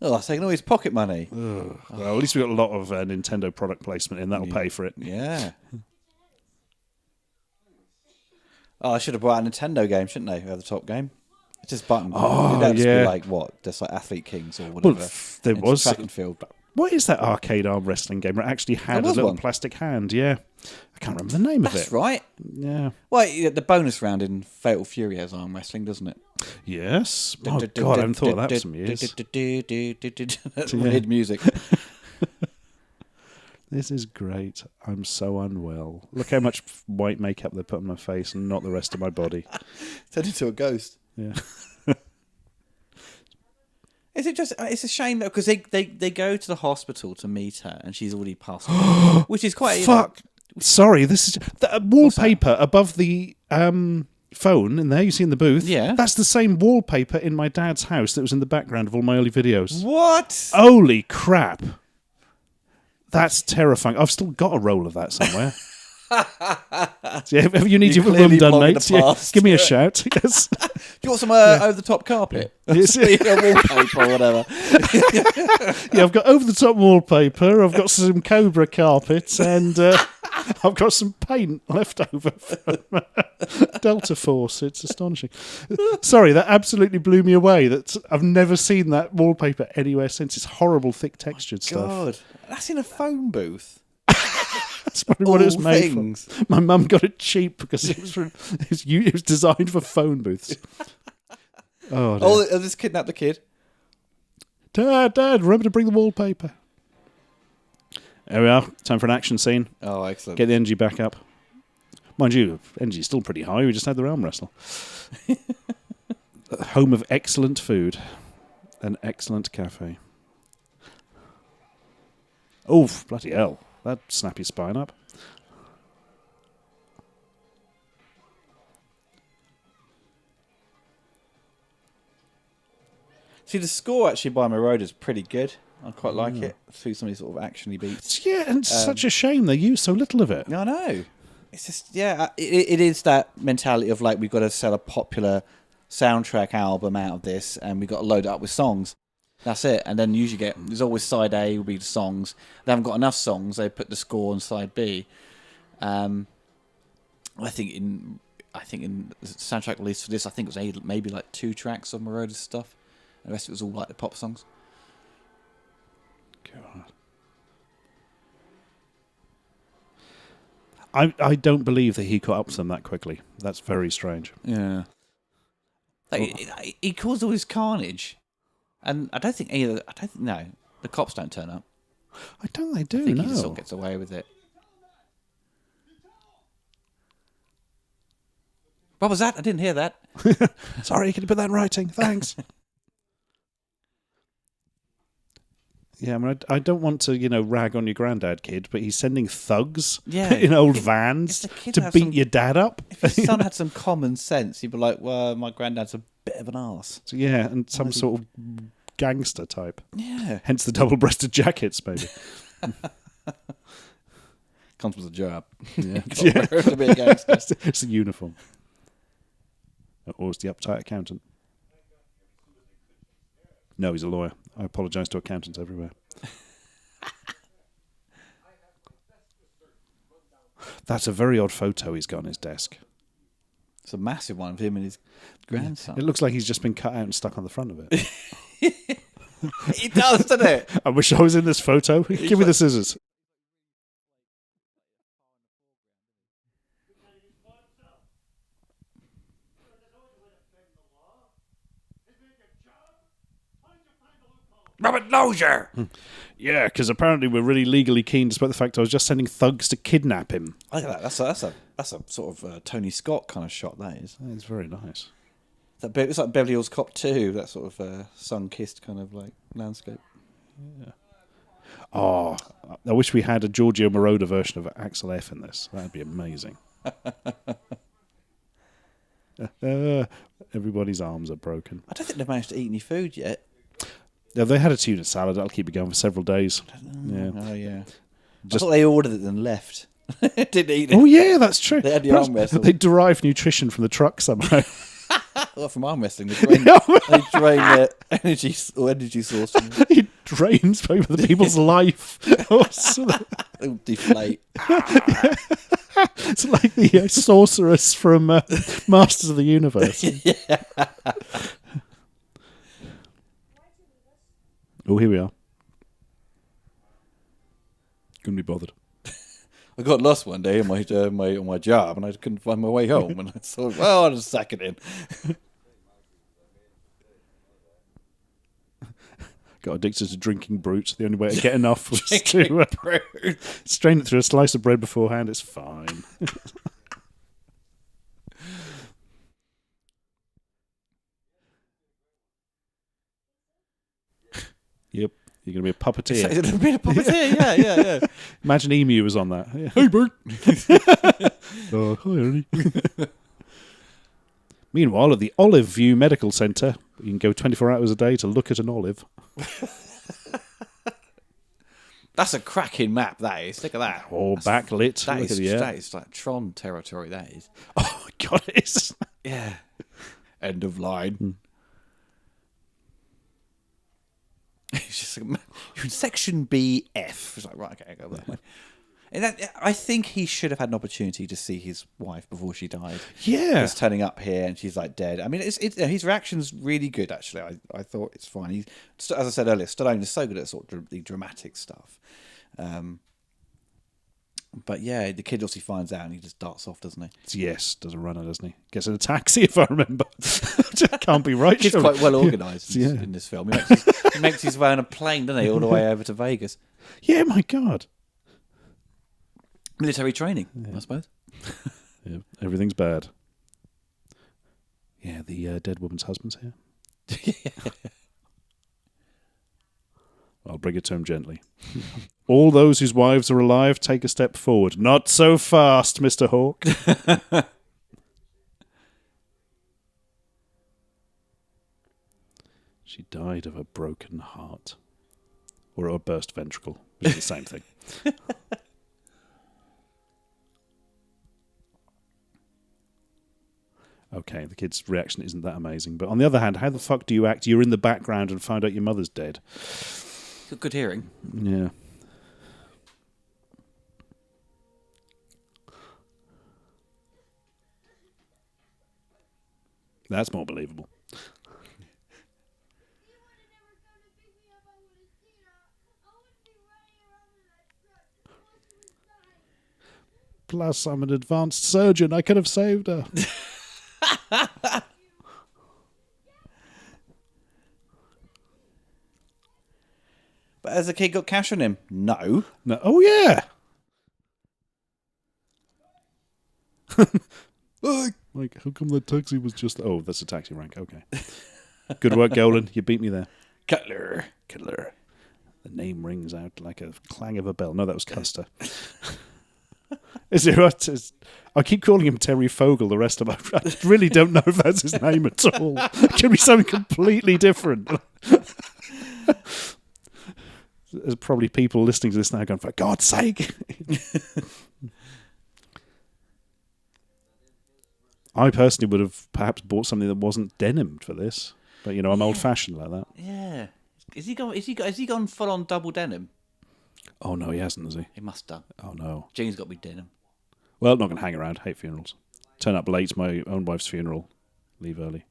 Oh, that's taking all his pocket money. Well, at least we got a lot of Nintendo product placement in. That'll pay for it. Yeah. Oh, I should have brought a Nintendo game, shouldn't they? Over the top game. It's just button. Oh, It'd just yeah. be like what? Just like Athlete Kings or whatever. Well, there It's was track and field. What is that arcade arm wrestling game where it actually had a was little one. plastic hand? Yeah, I can't remember the name of That's it. right. Yeah. Well, the bonus round in Fatal Fury has arm wrestling, doesn't it? Yes. Oh God, I haven't thought of that for some years. That's weird music. This is great. I'm so unwell. Look how much white makeup they put on my face and not the rest of my body. Turned into a ghost. Yeah. Is it just? It's a shame though because they go to the hospital to meet her and she's already passed away, which is quite. Fuck. Sorry, this is the wallpaper above the phone in there. You see in the booth. Yeah. That's the same wallpaper in my dad's house that was in the background of all my early videos. What? Holy crap! That's terrifying. I've still got a roll of that somewhere. So if you need your room done, mate, give me a shout. Yes. Do you want some over the top carpet? Yes. Wallpaper or whatever. Yeah, I've got over the top wallpaper. I've got some Cobra carpet, and I've got some paint left over from Delta Force. It's astonishing. Sorry, that absolutely blew me away. I've never seen that wallpaper anywhere since. It's horrible, thick textured stuff. God, that's in a phone booth. That's probably what it was made things. for. My mum got it cheap because it was designed for phone booths. Oh, dear. Oh, they just kidnapped the kid. Dad, remember to bring the wallpaper. There we are. Time for an action scene. Oh, excellent. Get the energy back up. Mind you, energy's still pretty high. We just had the arm wrestle. Home of excellent food. An excellent cafe. Oh, bloody hell. That snapped your spine up. See, the score actually by Moroder is pretty good. I quite like it through some of these sort of actiony beats. Yeah, and it's such a shame they use so little of it. I know. It's just, it is that mentality of like, we've got to sell a popular soundtrack album out of this and we've got to load it up with songs. That's it. And then usually there's always side A will be the songs. They haven't got enough songs, they put the score on side B. I think in the soundtrack release for this, I think it was maybe like 2 tracks of Moroder's stuff. The rest of it was all like the pop songs. God. I don't believe that he caught up to them that quickly. That's very strange. Yeah. He caused all this carnage. And I don't think the cops don't turn up. I don't think they do, I think no. he just sort of gets away with it. What was that? I didn't hear that. Sorry, can you put that in writing? Thanks. Yeah, I mean, I don't want to, rag on your granddad, kid, but he's sending thugs in old vans to beat your dad up. If his son had some common sense, he'd be like, well, my granddad's a bit of an arse. So, yeah, and some sort of gangster type. Yeah. Hence the double-breasted jackets, maybe. Comes with a job. Yeah. To be a gangster. It's a uniform. Or it's the uptight accountant. No, he's a lawyer. I apologise to accountants everywhere. That's a very odd photo he's got on his desk. It's a massive one of him and his grandson. It looks like he's just been cut out and stuck on the front of it. It does, doesn't it? I wish I was in this photo. Give me the scissors. Robert Lozier. Yeah, because apparently we're really legally keen, despite the fact I was just sending thugs to kidnap him. Look at that. That's a sort of Tony Scott kind of shot. That is. It's very nice. It's like Beverly Hills Cop 2. That sort of sun-kissed kind of like landscape. Yeah. Oh, I wish we had a Giorgio Moroder version of Axel F in this. That'd be amazing. Everybody's arms are broken. I don't think they've managed to eat any food yet. Yeah, they had a tuna salad. That'll keep it going for several days. Yeah. Oh, yeah. I thought they ordered it and left. Didn't eat it. Oh, yeah, that's true. They had the arm wrestle. They derive nutrition from the truck somehow. Well, from arm wrestling, they drain their energy source. It drains people, the people's life. They'll deflate. It's like the sorceress from Masters of the Universe. Yeah. Oh, here we are. Couldn't be bothered. I got lost one day on my job, and I couldn't find my way home. And I thought, well, I'll just sack it in. Got addicted to drinking brute. The only way to get enough was to strain it through a slice of bread beforehand. It's fine. Yep. You're going to be a puppeteer. It's going to be a puppeteer, yeah. Imagine Emu was on that. Yeah. Hey, Bert. Oh, hi, Ernie. Meanwhile, at the Olive View Medical Centre, you can go 24 hours a day to look at an olive. That's a cracking map, that is. Look at that. Oh, backlit. That is like Tron territory, that is. Oh, my God, it is. Yeah. End of line. It's just like, section BF. It's like, right, okay, go there. And I think he should have had an opportunity to see his wife before she died. Yeah. Just turning up here and she's like dead. I mean, his reaction's really good, actually. I thought it's fine. As I said earlier, Stallone is so good at sort of the dramatic stuff. But yeah, the kid obviously finds out and he just darts off, doesn't he? Yes, does a runner, doesn't he? Gets in a taxi, if I remember. Can't be right. He's quite well organised in in this film. He makes his way on a plane, doesn't he, all the way over to Vegas. Yeah, my God. Military training, I suppose. Yeah, everything's bad. Yeah, the dead woman's husband's here. I'll bring it to him gently. All those whose wives are alive, take a step forward. Not so fast, Mr. Hawke. She died of a broken heart. Or a burst ventricle, which is the same thing. Okay, the kid's reaction isn't that amazing. But on the other hand, how the fuck do you act? You're in the background and find out your mother's dead. Good hearing. Yeah. That's more believable. Plus, I'm an advanced surgeon. I could have saved her. But has the kid got cash on him? No. Oh, yeah. Like, how come the taxi was just... Oh, that's a taxi rank. Okay. Good work, Golan. You beat me there. Cutler. The name rings out like a clang of a bell. No, that was Custer. Is it right? I keep calling him Terry Fogle the rest of my... I really don't know if that's his name at all. It could be something completely different. There's probably people listening to this now going, for God's sake. I personally would have perhaps bought something that wasn't denim for this. But, you know, I'm old-fashioned like that. Yeah. Has he gone full-on double denim? Oh, no, he hasn't, has he? He must have. Oh, no. Jean's got to be denim. Well, not going to hang around. Hate funerals. Turn up late to my own wife's funeral. Leave early.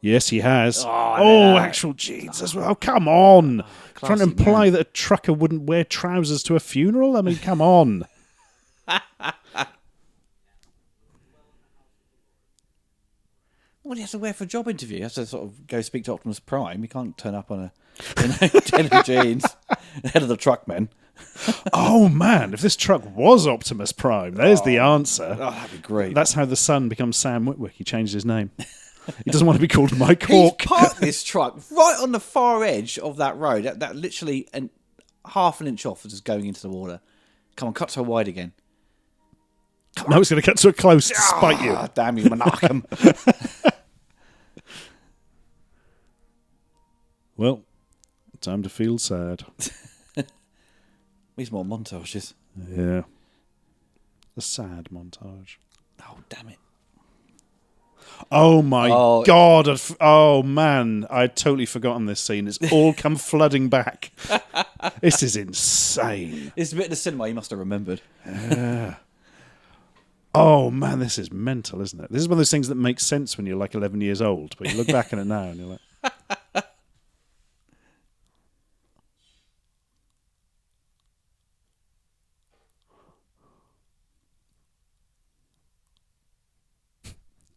Yes, he has. Oh, actual jeans as well. Oh, come on. Trying to imply that a trucker wouldn't wear trousers to a funeral? I mean, come on. What do you have to wear for a job interview? You have to sort of go speak to Optimus Prime. You can't turn up on denim jeans, head of the truckmen. Oh man, if this truck was Optimus Prime, there's the answer. Oh, that'd be great. That's how the son becomes Sam Witwick. He changed his name. He doesn't want to be called Mike He's Hawk. parked this truck right on the far edge of that road. That literally half an inch off, just going into the water. Come on, cut so wide again. No, it's going to cut so close to spite you. Damn you, Menachem. Well, time to feel sad. Needs more montages. Yeah. A sad montage. Oh, damn it. Oh my God. Oh man, I'd totally forgotten this scene. It's all come flooding back. This is insane. It's a bit of the cinema you must have remembered. Yeah. Oh man, this is mental, isn't it? This is one of those things that makes sense when you're like 11 years old, but you look back on it now and you're like...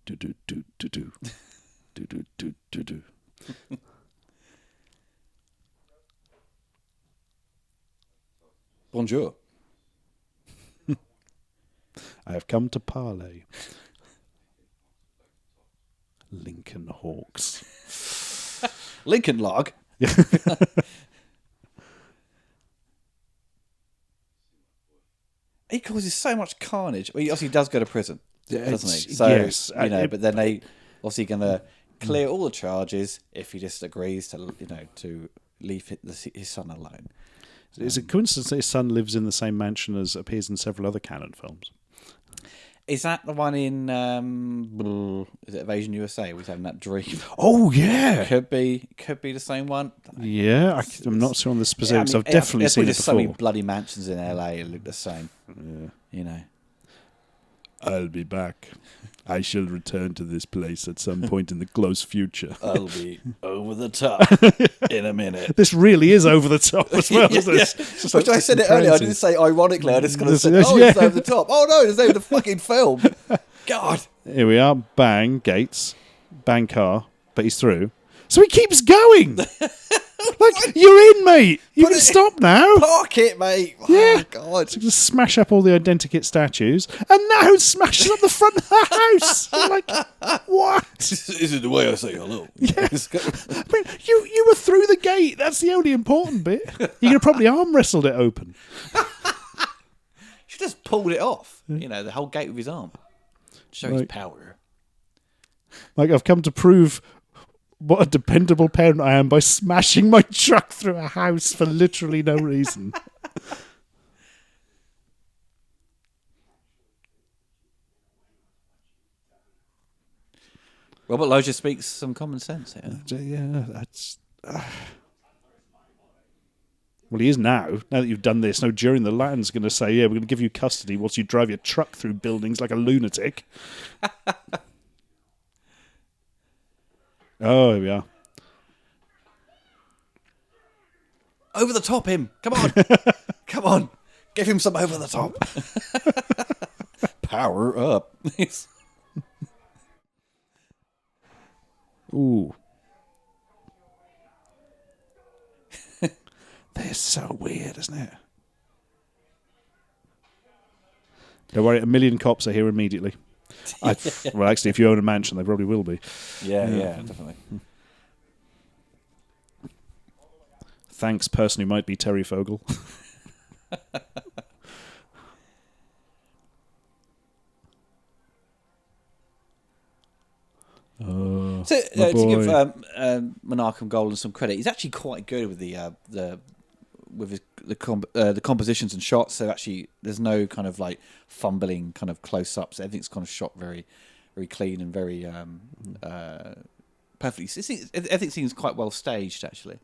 Do-do-do-do-do. Do-do-do-do-do. Bonjour. I have come to parley. Lincoln Hawks. Lincoln Log. He causes so much carnage. Well, he obviously does go to prison, doesn't he? So, yes. but then they obviously going to clear all the charges if he just agrees to, to leave his son alone. Is it coincidence that his son lives in the same mansion as appears in several other Cannon films? Is that the one in is it Invasion USA? We're having that dream. Oh yeah, Could be the same one. Yeah, I'm not sure on the specifics. I've definitely seen it there's before. so many bloody mansions in LA that look the same. Yeah. I'll be back. I shall return to this place at some point in the close future. I'll be over the top in a minute. This really is over the top as well, isn't it? Yeah. Which I said it earlier. I didn't say ironically. I just kind of said, it's over the top. Oh no, it's over the fucking film. God. Here we are. Bang, gates. Bang, car. But he's through. So he keeps going. Like, you're in, mate. You can stop now. Park it, mate. Yeah. Oh, God. So just smash up all the identikit statues, and now smashes up the front of the house. I'm like, what? This is the way I say hello. Yeah. I mean, you were through the gate. That's the only important bit. You could have probably arm wrestled it open. Should just pulled it off. The whole gate with his arm. Show his power. Like, I've come to prove what a dependable parent I am by smashing my truck through a house for literally no reason. Robert Loggia speaks some common sense here. Yeah, that's... Well, he is now. Now that you've done this, no jury in the land's going to say, yeah, we're going to give you custody whilst you drive your truck through buildings like a lunatic. Oh, here we are. Over the top him. Come on. Come on. Give him some over the top. Power up. Ooh. They're so weird, isn't it? Don't worry, 1 million cops are here immediately. Well, actually, if you own a mansion, they probably will be. Yeah, definitely. Thanks, person who might be Terry Fogle. To give Menachem Golan some credit, he's actually quite good with the compositions and shots. So actually, there's no kind of like fumbling kind of close ups. Everything's kind of shot very, very clean and very perfectly. Everything seems quite well staged actually,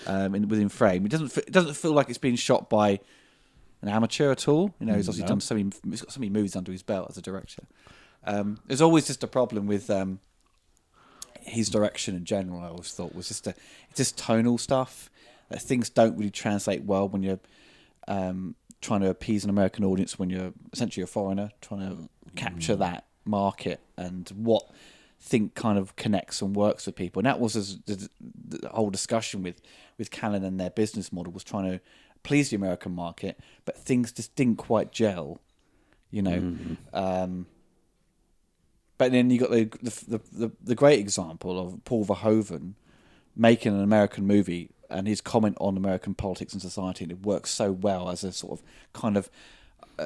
within frame. It doesn't feel like it's being shot by an amateur at all. He's obviously done so many. He's got so many movies under his belt as a director. There's always just a problem with his direction in general. I always thought was it's just tonal stuff. Things don't really translate well when you're trying to appease an American audience when you're essentially a foreigner trying to capture that market and what think kind of connects and works with people. And that was the whole discussion with Canon and their business model, was trying to please the American market, but things just didn't quite gel, you know. But then you got the great example of Paul Verhoeven making an American movie and his comment on American politics and society, and it works so well as a sort of kind of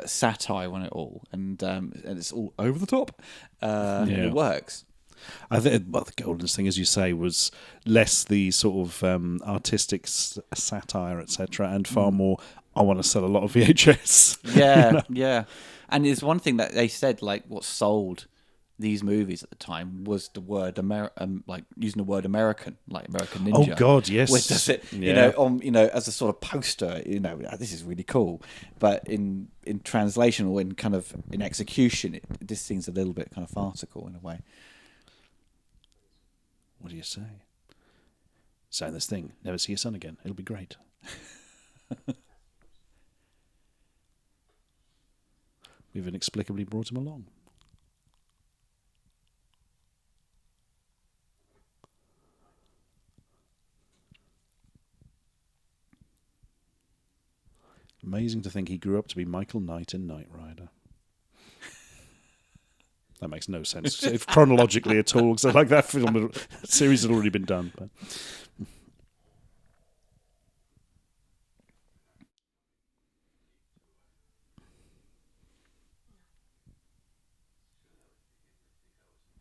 satire on it all, and it's all over the top. And it works. I think the Golden's thing, as you say, was less the sort of artistic satire, etc., and far more, I want to sell a lot of VHS. Yeah, you know? yeah. And there's one thing that they said, like, what sold these movies at the time was the word like using the word American, like American Ninja. Oh God, yes. Which does it, as a sort of poster, this is really cool. But in translation or in kind of in execution, this seems a little bit kind of farcical in a way. What do you say? Sign this thing. Never see your son again. It'll be great. We've inexplicably brought him along. Amazing to think he grew up to be Michael Knight in Knight Rider. That makes no sense if chronologically at all, because like that series had already been done. But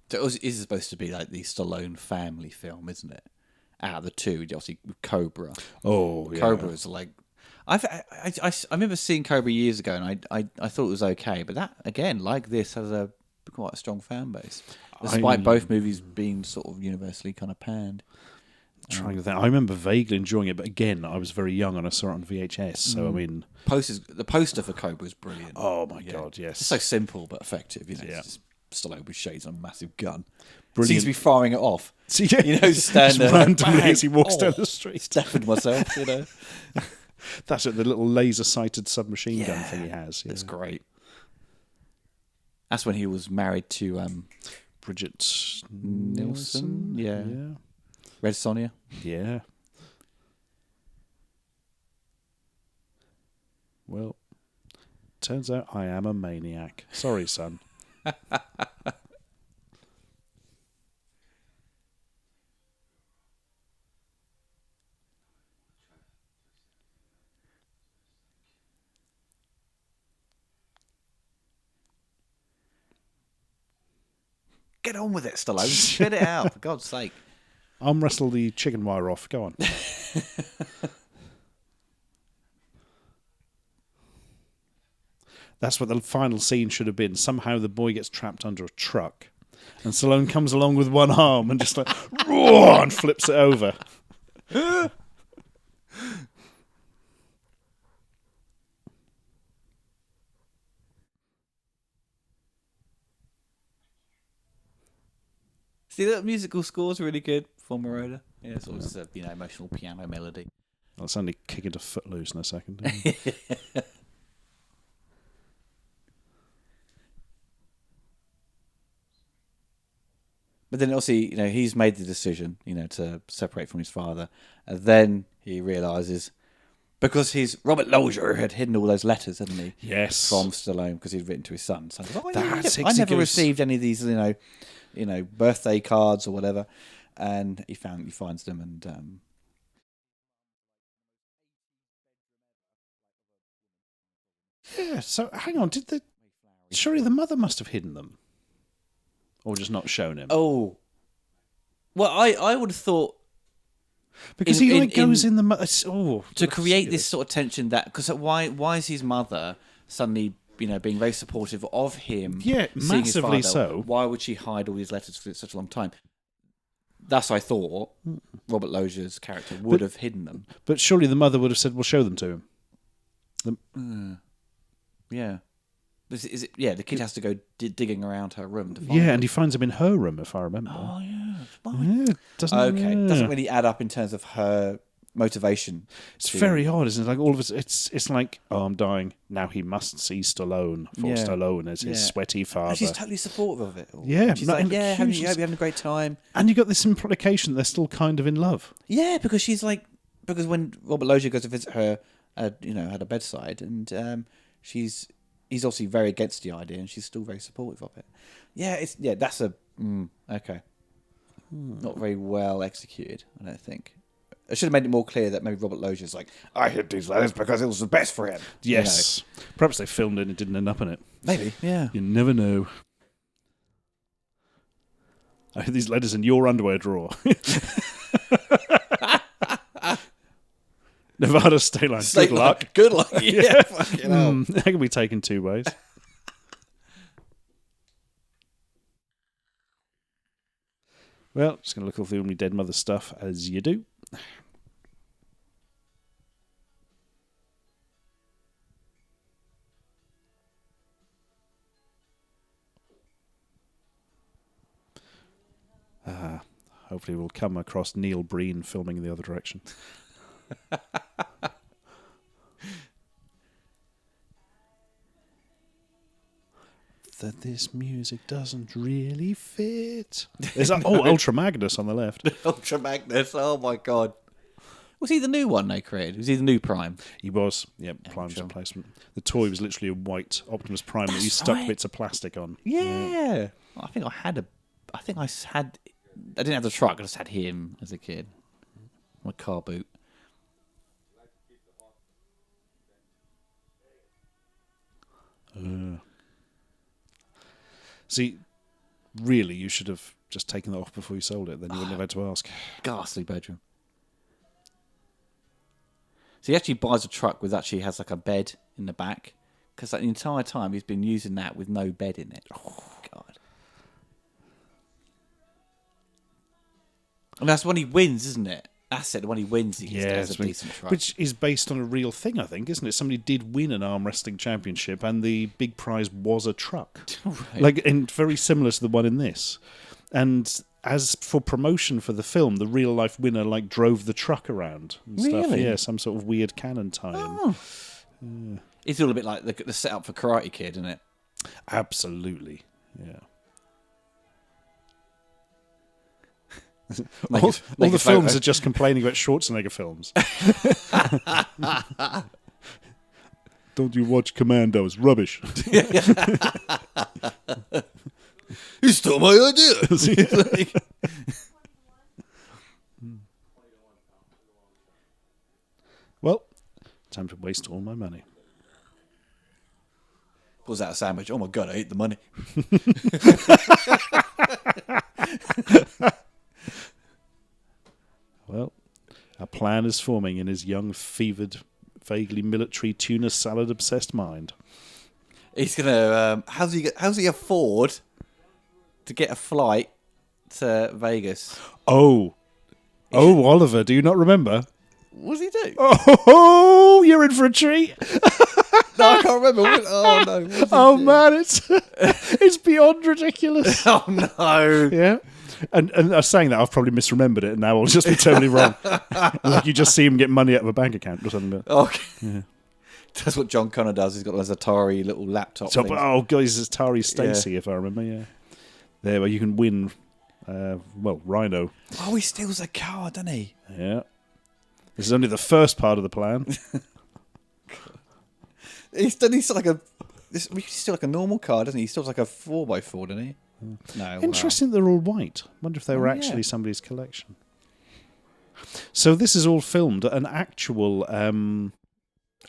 so it is supposed to be like the Stallone family film, isn't it? Out of the two, obviously with Cobra. Oh, yeah. Cobra is like, I remember seeing Cobra years ago, and I thought it was okay, but that again, like this, has quite a strong fan base, despite both movies being sort of universally kind of panned. Trying to think, I remember vaguely enjoying it, but again, I was very young and I saw it on VHS. So I mean, the poster for Cobra is brilliant. Oh my God, yes, it's so simple but effective. Yeah. It's just Stallone with shades on a massive gun. Brilliant. Seems to be firing it off. Stand there randomly as he walks down the street. Deafened myself, That's it. The little laser-sighted submachine gun thing he has. It's great. That's when he was married to Bridget Nielsen. Yeah. Red Sonja. Yeah. Well, turns out I am a maniac. Sorry, son. Get on with it, Stallone. Spit it out, for God's sake. Arm wrestle the chicken wire off. Go on. That's what the final scene should have been. Somehow the boy gets trapped under a truck, and Stallone comes along with one arm and just like roar, and flips it over. See, that musical score's really good for Moroder. Yeah, it's always a emotional piano melody. I'll suddenly kick into Footloose in a second. But then obviously, he's made the decision, to separate from his father. And then he realises, because Robert Loggia had hidden all those letters, hadn't he? Yes. From Stallone, because he'd written to his son. So That's I never received any of these, birthday cards or whatever. And he finds them, and yeah. So hang on, surely the mother must have hidden them, or just not shown him? Oh, well, I would have thought, because he goes in the mother to create this sort of tension, that because why is his mother suddenly being very supportive of him? Yeah, seeing his massively father, so. Why would she hide all these letters for such a long time? Thus, I thought Robert Loggia's character would have hidden them. But surely the mother would have said, "Well, show them to him." Yeah. Is it? Yeah, the kid has to go digging around her room to find them. And he finds them in her room, if I remember. Oh, yeah. Yeah, doesn't Okay. Doesn't really add up in terms of her, motivation. It's very odd, isn't it? Like all of it's like, oh, I'm dying. Now he must see Stallone for Stallone as his sweaty father. And she's totally supportive of it. Yeah. And she's like, yeah, hope you're having a great time. And you got this implication they're still kind of in love. Yeah, because when Robert Loggia goes to visit her, at her bedside, and he's obviously very against the idea, and she's still very supportive of it. Yeah, that's okay. Not very well executed, I don't think. I should have made it more clear that maybe Robert Loggia's like, I hid these letters because it was the best for him. Yes. Perhaps they filmed it and it didn't end up in it. Maybe, yeah. You never know. I hid these letters in your underwear drawer. Nevada State Line. Good luck. Good luck. Yeah. Fucking hell. That can be taken two ways. Well, just going to look all through my dead mother stuff, as you do. Hopefully we'll come across Neil Breen filming in the other direction. That this music doesn't really fit. There's Ultra Magnus on the left. Ultra Magnus, oh my god. Was he the new one they created? Was he the new Prime? He was, Prime's replacement. The toy was literally a white Optimus Prime that you stuck bits of plastic on. Yeah. I think I didn't have the truck, I just had him as a kid. My car boot. See, really, you should have just taken that off before you sold it. Then you wouldn't have had to ask. Ghastly bedroom. So he actually buys a truck has like a bed in the back, because the entire time he's been using that with no bed in it. Oh god! And that's when he wins, isn't it? That's it. When he wins, he has a decent truck, which is based on a real thing, I think, isn't it? Somebody did win an arm wrestling championship, and the big prize was a truck, right. And very similar to the one in this. And as for promotion for the film, the real life winner drove the truck around and stuff. Really? Yeah, some sort of weird canon tie-in. It's all a bit like the setup for Karate Kid, isn't it? Absolutely. Yeah. All the films are just complaining about Schwarzenegger films. Don't you watch Commandos? Rubbish. You stole my idea. Well, time to waste all my money. Pulls out a sandwich. Oh my god, I ate the money. Well, a plan is forming in his young, fevered, vaguely military tuna salad obsessed mind. He's gonna. How's he afford to get a flight to Vegas? Oliver, do you not remember? What does he do? Oh, you're in for a treat. No, I can't remember. Oh no! Oh man, it's beyond ridiculous. Oh no! Yeah. And I was saying that I've probably misremembered it, and now I'll just be totally wrong. Like you just see him get money out of a bank account or something. Okay. Yeah. That's what John Connor does. He's got those Atari little laptop things. Oh, guys, it's Atari Stacy, if I remember. Yeah. There, where you can win. Rhino. Oh, he steals a car, doesn't he? Yeah. This is only the first part of the plan. He's like a normal car, doesn't he? He steals like a 4x4, doesn't he? No. Interesting, they're all white. Wonder if they were actually somebody's collection. So this is all filmed at an actual arm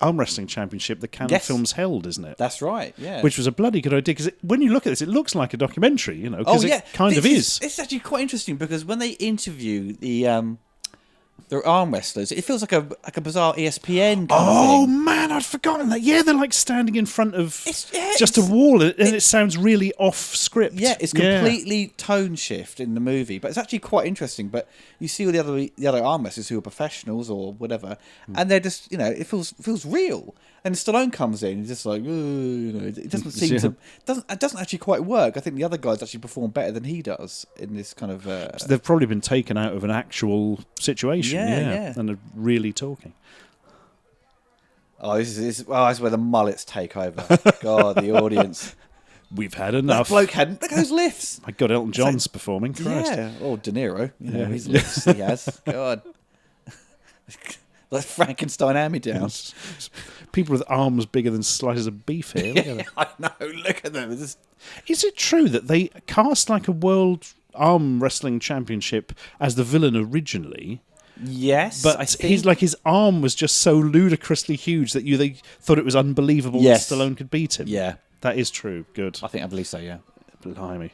wrestling championship that Cannon Films held, isn't it? That's right. Yeah. Which was a bloody good idea, because when you look at this, it looks like a documentary, because it kind of is. It's actually quite interesting, because when they interview the arm wrestlers, it feels like a bizarre ESPN kind of thing. Man, I'd forgotten that. Yeah, they're like standing in front of just a wall, and it sounds really off script. Yeah, it's completely tone shift in the movie, but it's actually quite interesting. But you see all the other arm wrestlers who are professionals or whatever, and they're just it feels real. And Stallone comes in, he's just like, it doesn't seem to it doesn't actually quite work. I think the other guys actually perform better than he does in this kind of. So they've probably been taken out of an actual situation, yeah. and are really talking. Oh, this is where the mullets take over. God, the audience. We've had enough. That bloke hadn't. Look at those lifts. My God, Elton John's performing. Christ. Yeah. Oh, De Niro. His lifts he has. God. Like Frankenstein hand-me-downs. People with arms bigger than slices of beef here. Look at them. I know. Look at them. Is it true that they cast like a world arm wrestling championship as the villain originally? Yes, but his arm was just so ludicrously huge that they thought it was unbelievable that Stallone could beat him. Yeah, that is true. Good. I believe so. Yeah, blimey.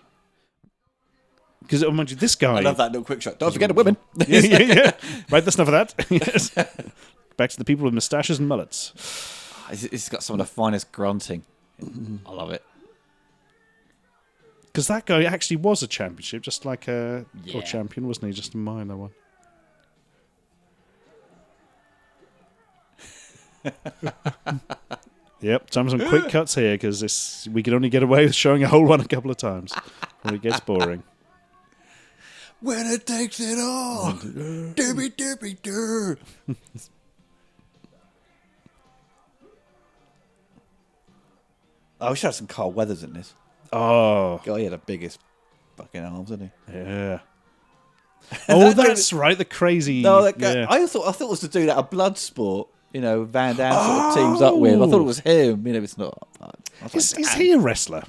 Because mind you, this guy. I love that little quick shot. Don't forget the women. yeah. Right, that's enough of that. Yes. Back to the people with moustaches and mullets. It's got some of the finest grunting. I love it. Because that guy actually was a championship, just like or champion, wasn't he? Just a minor one. Yep, time for some quick cuts here because we can only get away with showing a whole one a couple of times, or it gets boring. When it takes it all, doobie doobie doo. I wish I had some Carl Weathers in this. Oh, God, he had the biggest fucking arms, didn't he? Yeah. Oh, that's right. The crazy. No, that guy, yeah. I thought it was the dude out of Bloodsport. Van Damme sort of teams up with. I thought it was him. It's not. Is he a wrestler?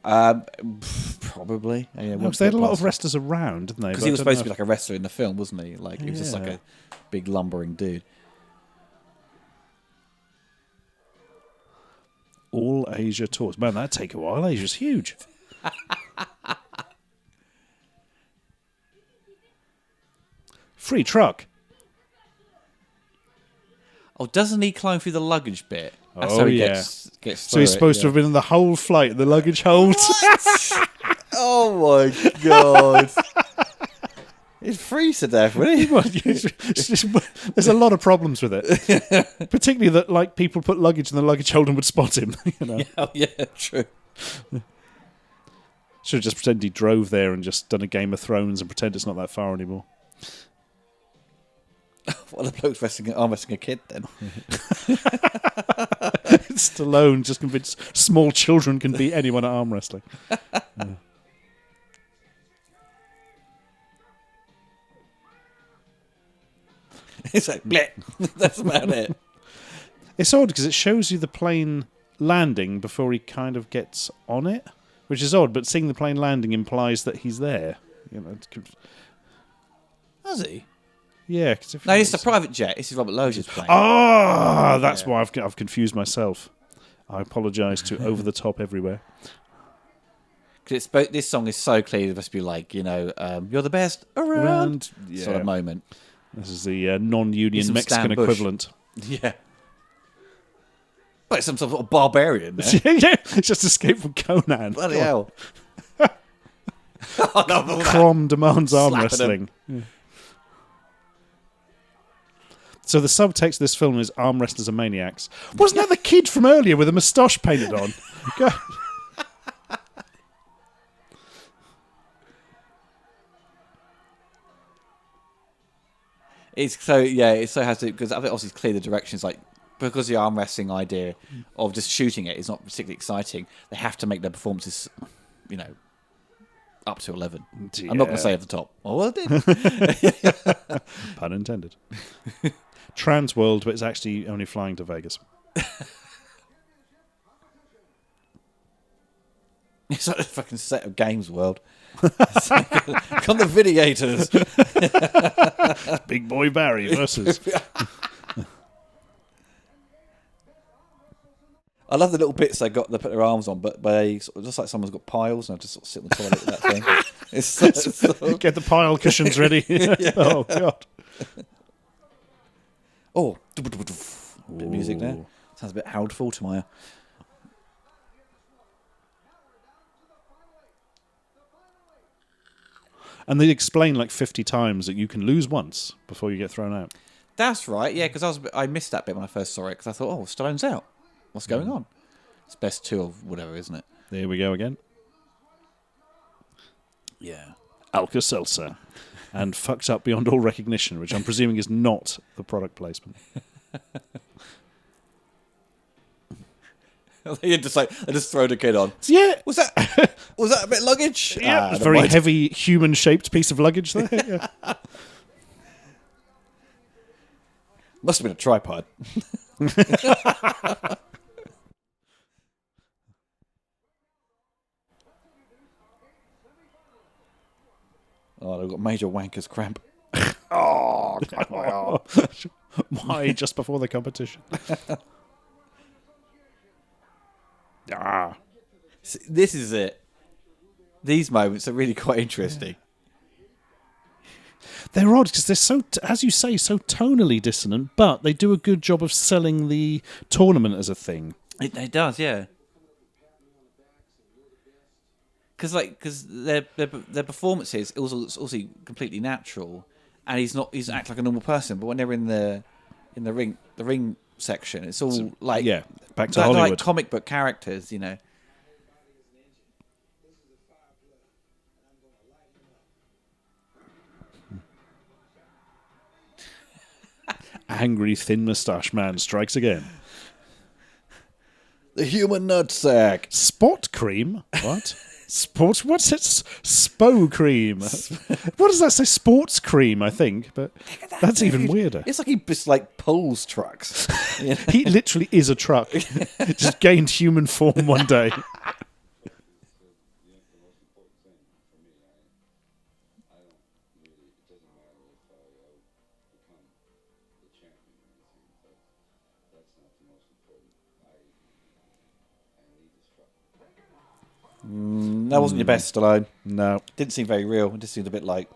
Probably. Yeah, because they had a lot of wrestlers around, didn't they? Because he was supposed to be like a wrestler in the film, wasn't he? Like he was just like a big lumbering dude. All Asia tours. Man, that'd take a while. Asia's huge. Free truck. Oh, doesn't he climb through the luggage bit? That's how he gets so he's supposed to have been in the whole flight, the luggage hold. Oh my God. It frees to death, really. There's a lot of problems with it. Particularly that people put luggage in the luggage hold and would spot him. Yeah, true. Should have just pretended he drove there and just done a Game of Thrones and pretend it's not that far anymore. Well, the bloke's arm wrestling a kid then. Stallone just convinced small children can beat anyone at arm wrestling. Yeah. It's like, bleh. That's about it. It's odd because it shows you the plane landing before he kind of gets on it, which is odd, but seeing the plane landing implies that he's there. Has he? Yeah. No, it's a private jet. This is Robert Loggia's plane. Oh, that's why I've confused myself. I apologise to Over the Top Everywhere. Because this song is so clear, it must be like, you're the best around sort of moment. This is the non-union Mexican equivalent. Yeah. But it's some sort of barbarian there. Yeah, it's just Escape from Conan. Bloody hell. Crom demands arm wrestling. Yeah. So the subtext of this film is arm wrestlers are maniacs. Wasn't that the kid from earlier with a moustache painted on? It has to, because I think obviously it's clear the directions, like, because the arm wrestling idea of just shooting it is not particularly exciting, they have to make their performances, up to 11. Yeah. I'm not going to say at the top. Oh, well, I did. Pun intended. Trans World, but it's actually only flying to Vegas. It's like a fucking set of Games World. Come the Videators. Big Boy Barry versus. I love the little bits they put their arms on, but they sort of, just like someone's got piles and I just sort of sit in the toilet with that thing. Get the pile cushions ready. Yeah. Oh God. Oh, bit of music there. Sounds a bit Harold Faltermeyer. And they explain like 50 times that you can lose once before you get thrown out. That's right, yeah, because I missed that bit when I first saw it, because I thought, oh, Stallone's out. What's going on? It's best two of whatever, isn't it? There we go again. Yeah. Alka-Seltzer. And fucked up beyond all recognition, which I'm presuming is not the product placement. They just throw the kid on. Yeah. Was that a bit luggage? Yeah, a very heavy human-shaped piece of luggage there. Yeah. Must have been a tripod. Oh, they've got major wanker's cramp. Oh, God, my arm. Why just before the competition? Ah. See, this is it. These moments are really quite interesting. They're odd because they're so, as you say, so tonally dissonant, but they do a good job of selling the tournament as a thing. It does, yeah. Because their performances also completely natural, and he's act like a normal person. But when they're in the ring section, it's all like back to Hollywood, like comic book characters, you know. Angry thin moustache man strikes again. The human nutsack. Spot cream? What? Sports? What's it? Spo cream? What does that say? Sports cream, I think. But that's even weirder. It's like he just like pulls trucks. You know? He literally is a truck. Just gained human form one day. That wasn't your best, Stallone. No. Didn't seem very real. It just seemed a bit like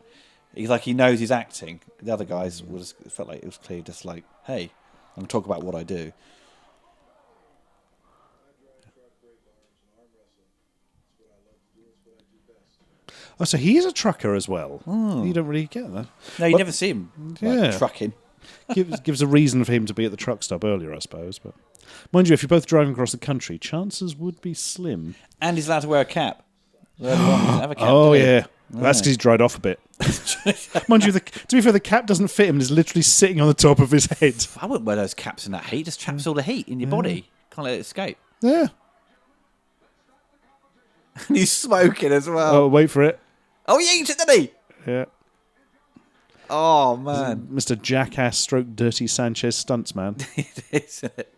he knows he's acting. The other guys felt like it was clear, just like, hey, I'm gonna talk about what I do. Oh, so he is a trucker as well. Oh. You don't really get that. No, you never see him trucking. gives a reason for him to be at the truck stop earlier, I suppose. But mind you, if you're both driving across the country, chances would be slim. And he's allowed to wear a cap. Have a cap, yeah. That's because he's dried off a bit. Mind you, to be fair, the cap doesn't fit him and is literally sitting on the top of his head. I wouldn't wear those caps in that heat. It just traps all the heat in your body. Can't let it escape. Yeah. And he's smoking as well. Oh, wait for it. Oh, he ate it, didn't he? Yeah. Oh, man. Mr. Jackass stroke Dirty Sanchez stuntsman. Isn't it?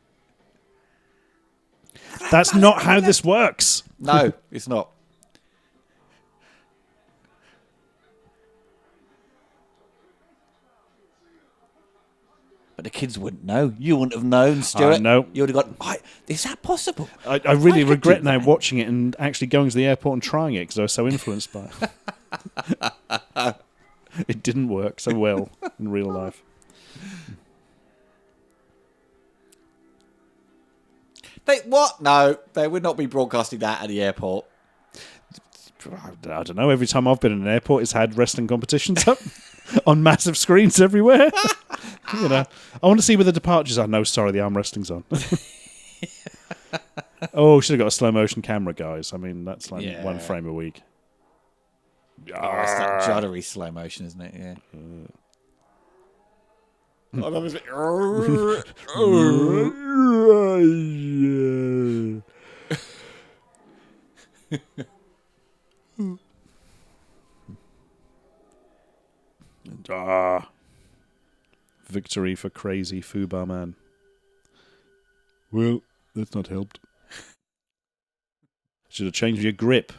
That's not how this works. No, it's not. But the kids wouldn't know. You wouldn't have known, Stuart. No. You would have gone, is that possible? I really regret now watching it and actually going to the airport and trying it because I was so influenced by it. It didn't work so well in real life. What? No, they would not be broadcasting that at the airport. I don't know. Every time I've been in an airport, it's had wrestling competitions up on massive screens everywhere. You know, I want to see where the departures are. No, sorry, the arm wrestling's on. Oh, should have got a slow motion camera, guys. I mean, that's like 1 frame a week. Oh, it's that juddery slow motion, isn't it? Yeah. Oh, that was Victory for crazy Fubar man. Well, that's not helped. Should have changed your grip.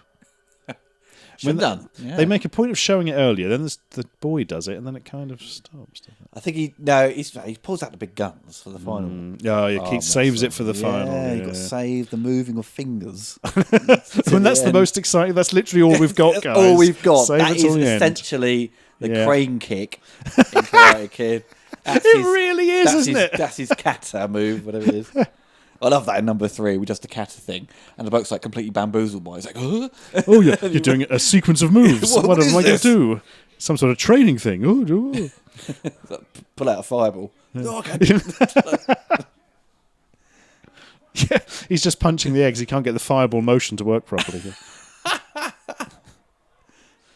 Should have done. Yeah. They make a point of showing it earlier, then the boy does it, and then it kind of stops. I think he pulls out the big guns for the final. He saves it for the final. Yeah, you've got to save the moving of fingers. When that's the most exciting, that's literally all we've got, guys. All we've got. Save that it till is the end. essentially the crane kick in Karate Kid. Really is, isn't it? That's his kata move, whatever it is. I love that in number 3 with just the kata thing. And the bloke's like completely bamboozled by it. He's like, huh? Oh, yeah, you're doing a sequence of moves. what am I going to do? Some sort of training thing. pull out a fireball. Oh, I can't. Yeah, he's just punching the eggs. He can't get the fireball motion to work properly.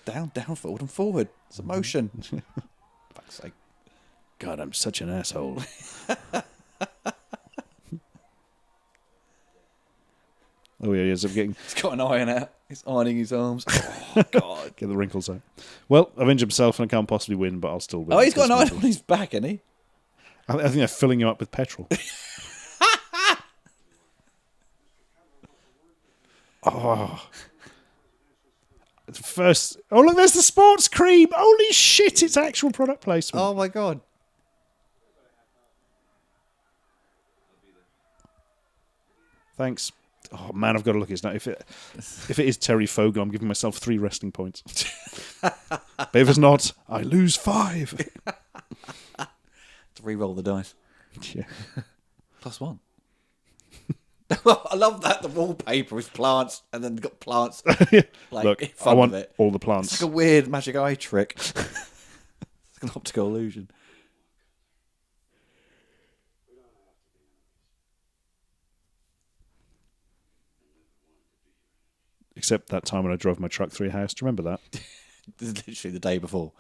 Down, forward, and forward. It's a motion. Fuck's sake. God, I'm such an asshole. Oh, yeah, he ends up getting... He's got an iron out. He's ironing his arms. Oh, God. Get the wrinkles out. Well, I've injured myself and I can't possibly win, but I'll still win. Oh, he's got an iron on his back, hasn't he? I think they're filling him up with petrol. Oh. First... Oh, look, there's the sports cream. Holy shit, it's actual product placement. Oh, my God. Thanks. Oh, man, I've got to look at his now. If it is Terry Fogle, I'm giving myself 3 resting points. But if it's not, I lose 5. To re-roll the dice. Yeah. +1. I love that the wallpaper is plants and then got plants like Look, in front I want of it. all the plants. It's like a weird magic eye trick. It's like an optical illusion. Except that time when I drove my truck through your house. Do you remember that? This is literally the day before.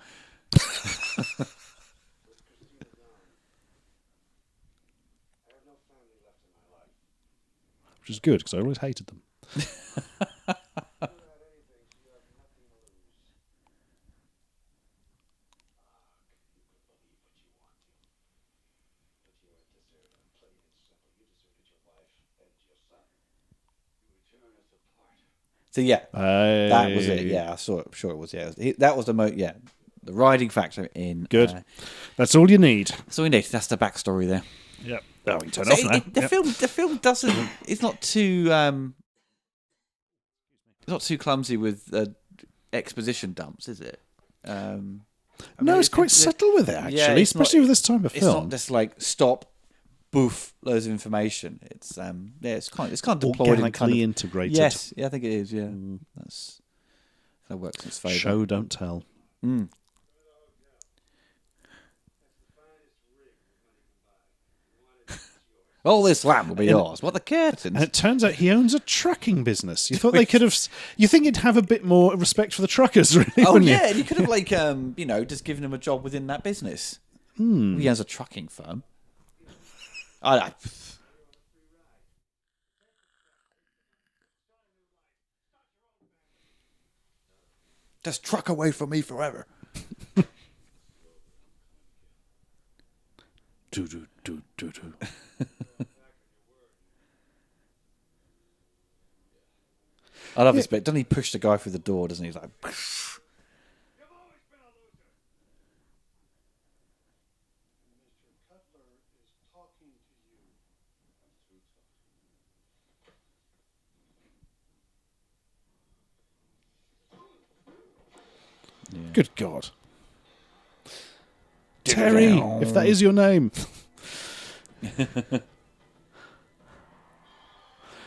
Which is good, because I always hated them. So yeah, that was it. Yeah, I saw it. I'm sure it was. Yeah, that was the the riding factor in. Good. That's all you need. That's all we need. That's the backstory there. Yeah. Oh, we can turn off now. The film doesn't. It's not too. It's not too clumsy with exposition dumps, is it? No, it's quite subtle with it, actually, especially with this type of film. It's not just like stop, boof, loads of information. It's it's kind of deployed organically and kind of integrated. Yes, yeah, I think it is. Yeah, that works in its favour. Show, don't tell. Mm. All this land will be yours. What the curtains? And it turns out he owns a trucking business. You thought they could have... You think he'd have a bit more respect for the truckers, really? Oh, yeah. You could have, just given him a job within that business. He has a trucking firm. Just truck away from me forever. Do. I love this bit. Doesn't he push the guy through the door, doesn't he? He's like... Yeah. Good God. Terry, if that is your name.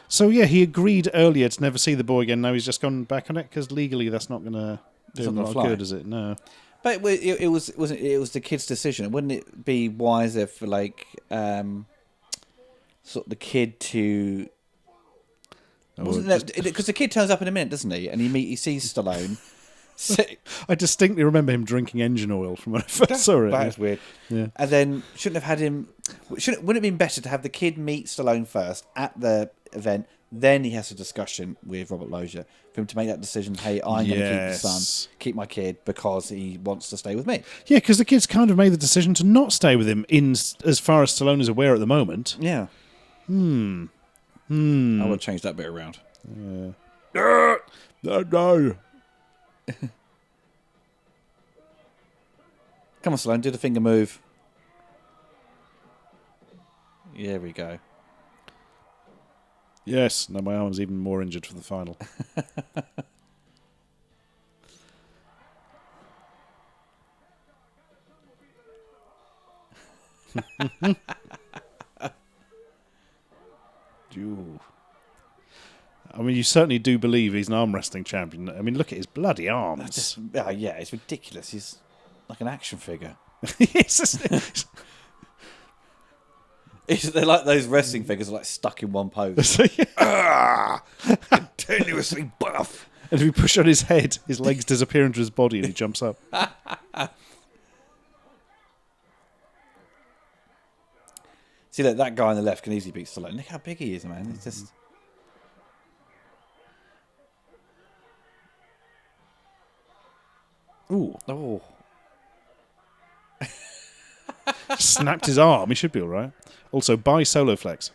So, yeah, he agreed earlier to never see the boy again. Now he's just gone back on it because legally that's not going to do him a lot of good, is it? No. But it was the kid's decision. Wouldn't it be wiser for, sort of the kid to... Because the kid turns up in a minute, doesn't he? And he sees Stallone. I distinctly remember him drinking engine oil from when I first saw it. That's weird. Yeah. And then wouldn't it have been better to have the kid meet Stallone first at the event, then he has a discussion with Robert Loggia for him to make that decision, hey, I'm going to keep the son, keep my kid, because he wants to stay with me. Yeah, because the kid's kind of made the decision to not stay with him as far as Stallone is aware at the moment. Yeah. I would change that bit around. No. Come on, Stallone, do the finger move. Here we go. Yes, now my arm's even more injured for the final. I mean, you certainly do believe he's an arm wrestling champion. I mean, look at his bloody arms. Yeah, it's ridiculous. He's like an action figure. They're like those wrestling figures, like stuck in one pose. Continuously buff. And if you push on his head, his legs disappear into his body and he jumps up. See, that guy on the left can easily beat Stallone. Look how big he is, man. He's just... Ooh. Oh. Snapped his arm. He should be all right. Also, buy Soloflex.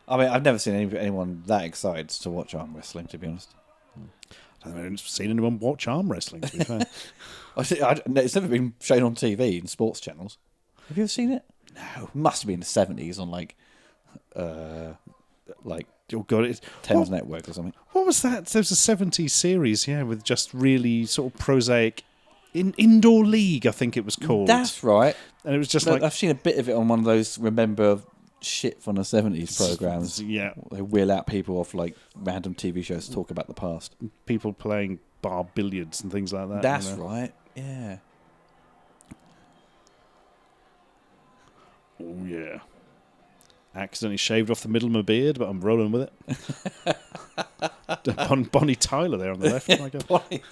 I mean, I've never seen anyone that excited to watch arm wrestling, to be honest. I haven't seen anyone watch arm wrestling, to be fair. It's never been shown on TV in sports channels. Have you ever seen it? No. It must have been in the 70s on Oh God, it's Thames Network or something. What was that? There was a 70s series, with just really sort of prosaic indoor league, I think it was called. That's right. And it was just I've seen a bit of it on one of those shit from the 70s programs. Yeah. They wheel out people off like random TV shows to talk about the past. People playing bar billiards and things like that. That's right. Yeah. Oh yeah. Accidentally shaved off the middle of my beard, but I'm rolling with it. Bonnie Tyler there on the left. My God. Bonnie.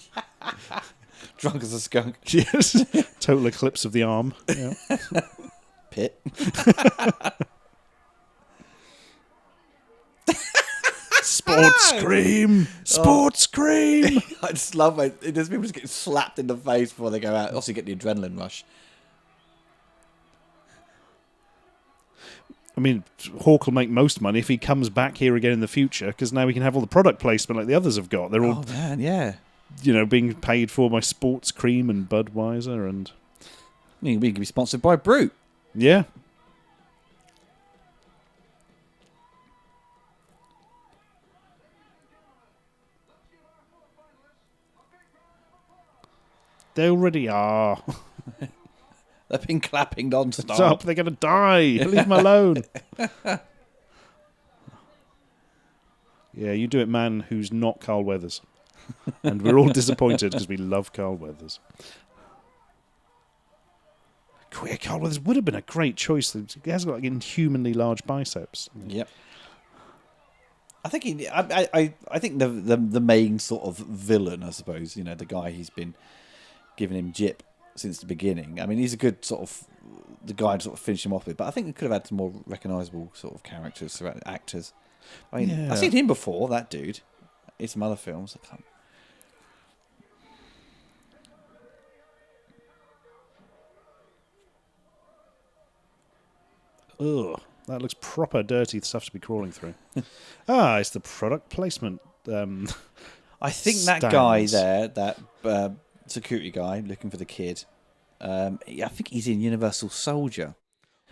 Drunk as a skunk. Yes. Total eclipse of the arm. Yeah. Pit. Sports scream! Sports scream! I just love it. There's people just getting slapped in the face before they go out. Also, you get the adrenaline rush. I mean, Hawk will make most money if he comes back here again in the future, because now we can have all the product placement like the others have got. They're all, man, yeah. Being paid for by Sports Cream and Budweiser and... We can be sponsored by Brute. Yeah. They already are. They've been clapping non-stop. Stop, they're going to die. Leave them alone. Yeah, you do it, man, who's not Carl Weathers. And we're all disappointed because we love Carl Weathers. Queer Carl Weathers would have been a great choice. He has got inhumanly large biceps. Yep. I think I think the main sort of villain, I suppose, the guy who's been giving him jip since the beginning. I mean, he's a good sort of the guy to sort of finish him off with, but I think we could have had some more recognisable sort of characters, actors. I mean, Yeah. I've seen him before, that dude, in some other films. I can't... Ugh, that looks proper dirty stuff to be crawling through. It's the product placement. I think that stands. guy there, that security guy looking for the kid, I think he's in Universal Soldier.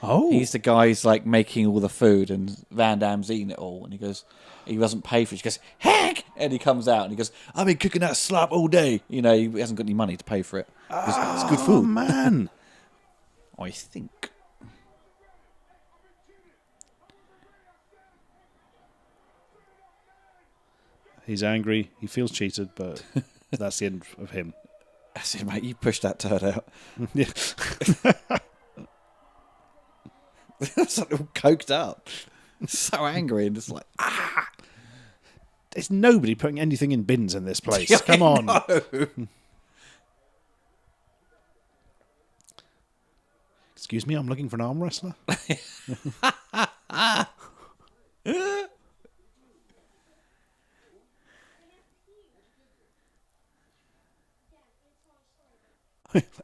Oh, He's the guy who's like making all the food, and Van Damme's eating it all, and he doesn't pay for it. He goes, "Heck!" And he comes out and he goes, "I've been cooking that slop all day." He hasn't got any money to pay for it. It's good food. Oh man, I think. he's angry. He feels cheated, but that's the end of him. That's it, mate. You pushed that turd out. Yeah. It's like all coked up. So angry and just like, There's nobody putting anything in bins in this place. Come on. No. Excuse me, I'm looking for an arm wrestler.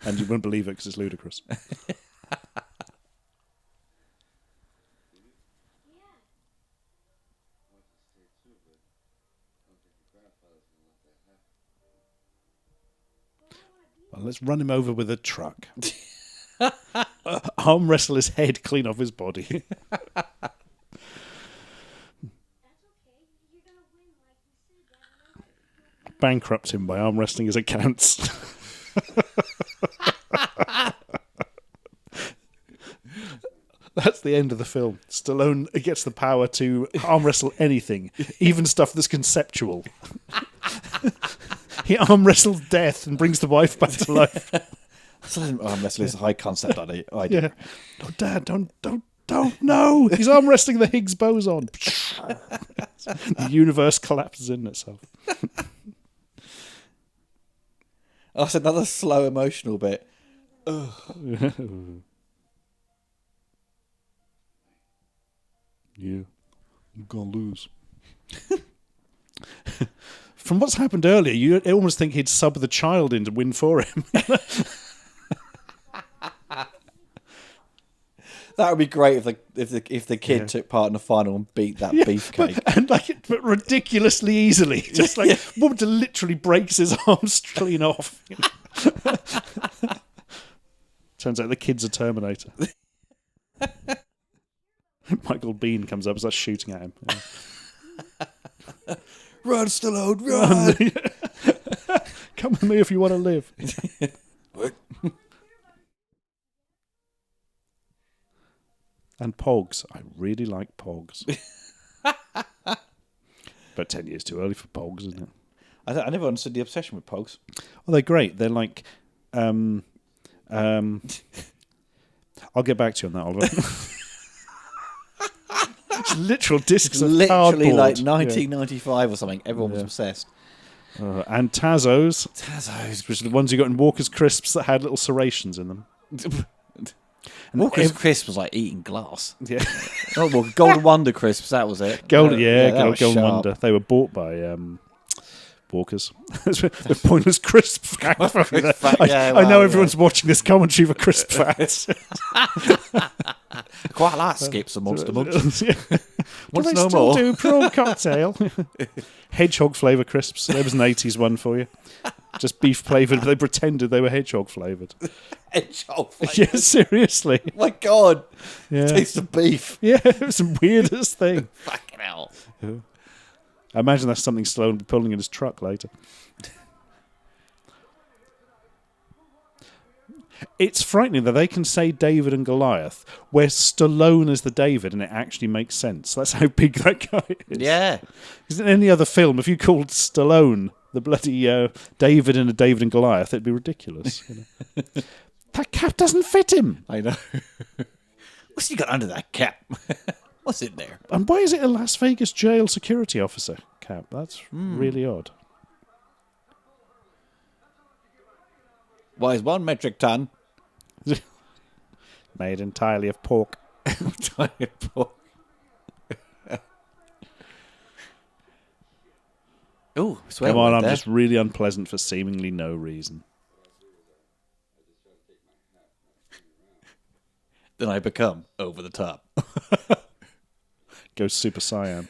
And you wouldn't believe it because it's ludicrous. Well, let's run him over with a truck. Arm wrestle his head clean off his body. Bankrupt him by arm wrestling his accounts. That's the end of the film. Stallone gets the power to arm wrestle anything, even stuff that's conceptual. he arm wrestles death and brings the wife back to life. Arm wrestling is a high concept idea. Yeah. No, Dad, don't, no. He's arm wrestling the Higgs boson. The universe collapses in itself. Oh, it's another slow, emotional bit. Yeah, I'm gonna lose. From what's happened earlier, you almost think he'd sub the child in to win for him. That would be great if the kid took part in the final and beat that beefcake. But ridiculously easily. Just like woman literally breaks his arms clean off. You know? Turns out the kid's a Terminator. Michael Biehn comes up and starts shooting at him. Yeah. Run, Stallone, run! Come with me if you want to live. And Pogs. I really like Pogs. But 10 years too early for Pogs, isn't it? I never understood the obsession with Pogs. Oh, they're great. They're like... I'll get back to you on that, Oliver. It's literal discs of literally cardboard. like 1995 or something. Everyone was obsessed. And Tazos. Which are the ones you got in Walker's Crisps that had little serrations in them. And Walker's Crisps was like eating glass. Yeah. Oh, well, Golden Wonder Crisps, that was it. Golden Golden Wonder. They were bought by Walker's. The pointless crisp fact. I know everyone's watching this commentary for crisp facts. Quite like skips amongst the munch. What's no more? Do prawn cocktail. Hedgehog flavour crisps. There was an 80s one for you. Just beef flavoured, but they pretended they were hedgehog flavoured. Hedgehog flavoured? Yeah, seriously. Oh my God. Yeah. Taste of beef. Yeah, it was the weirdest thing. Fucking hell. Yeah. I imagine that's something Stallone will be pulling in his truck later. It's frightening that they can say David and Goliath, where Stallone is the David, and it actually makes sense. That's how big that guy is. Yeah. Because in any other film, if you called Stallone the bloody David in a David and Goliath, it'd be ridiculous. You know? That cap doesn't fit him. I know. What's he got under that cap? What's in there? And why is it a Las Vegas jail security officer cap? That's really odd. Why is 1 metric ton made entirely of pork? Oh, come on, I'm just really unpleasant for seemingly no reason. Then I become over the top. Go Super Saiyan.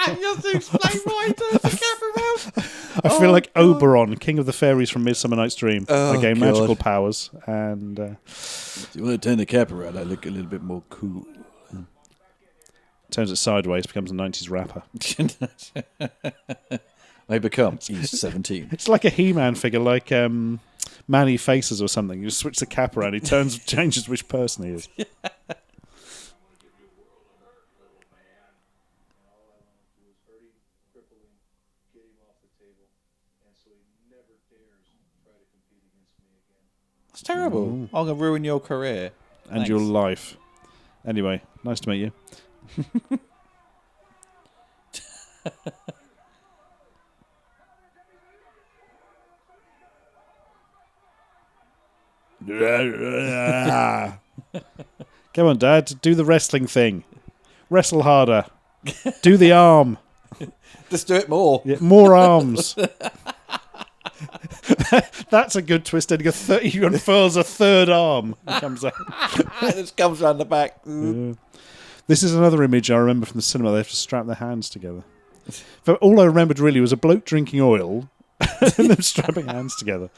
You have to explain why he turns the cap around. I feel like Oberon, king of the fairies from Midsummer Night's Dream. I gain magical powers, and if you want to turn the cap around, I look a little bit more cool. Turns it sideways, becomes a 90s rapper. I become East 17. It's like a He-Man figure, like Manny Faces or something. You just switch the cap around, he changes which person he is. It's terrible. I'm going to ruin your career. And Thanks. your life. Anyway, nice to meet you. Come on, Dad. Do the wrestling thing. Wrestle harder. Do the arm. Just do it more. Yeah, more arms. That's a good twist ending. He unfurls a third arm. It comes out. It just comes around the back. Yeah. This is another image I remember from the cinema. They have to strap their hands together. But all I remembered really was a bloke drinking oil and them strapping hands together.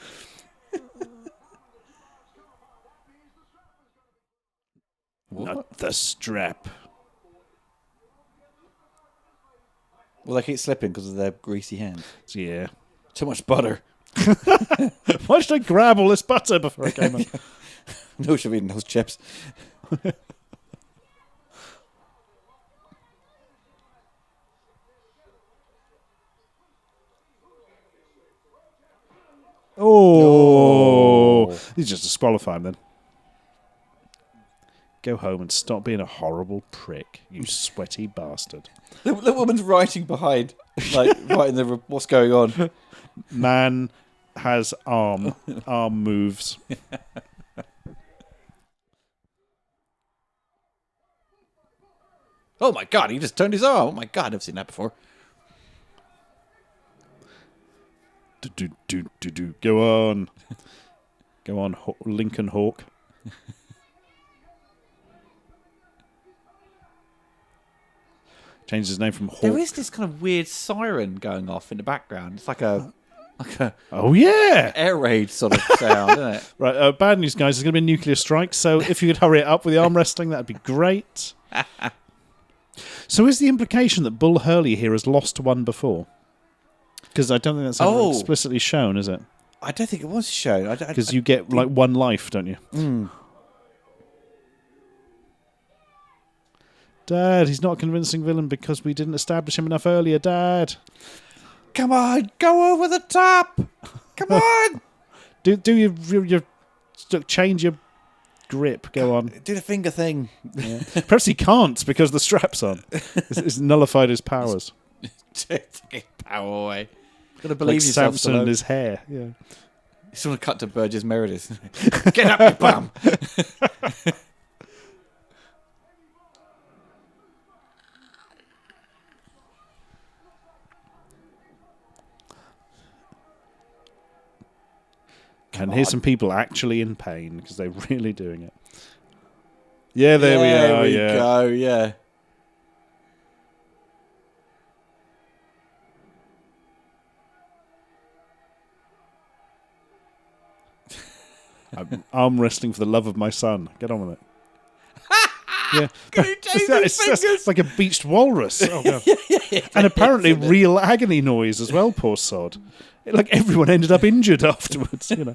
What? Not the strap. Well, they keep slipping because of their greasy hands. Yeah. Too much butter. Why should I grab all this butter before I came up? No, should have eaten those chips. Oh, Oh. he's just disqualified then. Go home and stop being a horrible prick, you sweaty bastard. The woman's writing behind, like writing what's going on. Man has arm moves. Oh my god, he just turned his arm. Oh my god, I've never seen that before. Go on. Go on, Lincoln Hawk. Changed his name from Hawk. There is this kind of weird siren going off in the background. It's like a Oh, yeah. air raid sort of sound, isn't it? Right, bad news, guys. There's going to be a nuclear strike, so if you could hurry it up with the arm wrestling, that'd be great. So is the implication that Bull Hurley here has lost one before? Because I don't think that's ever explicitly shown, is it? I don't think it was shown. Because you get like one life, don't you? Mm. Dad, he's not a convincing villain because we didn't establish him enough earlier, Dad. Come on, go over the top. Come on. do your change your grip. Go on. Do the finger thing. Yeah. Perhaps he can't because the strap's on. It's nullified his powers. Take power away. Got to believe like yourself. Samson and his hair. Yeah. You just want to cut to Burgess Meredith. Get up, you bum. And here's some people actually in pain because they're really doing it. Yeah, there we are. There we go, yeah. I'm arm wrestling for the love of my son. Get on with it. Yeah, it's like a beached walrus. Oh, God. And apparently real agony noise as well. Poor sod. Like everyone ended up injured afterwards. You know.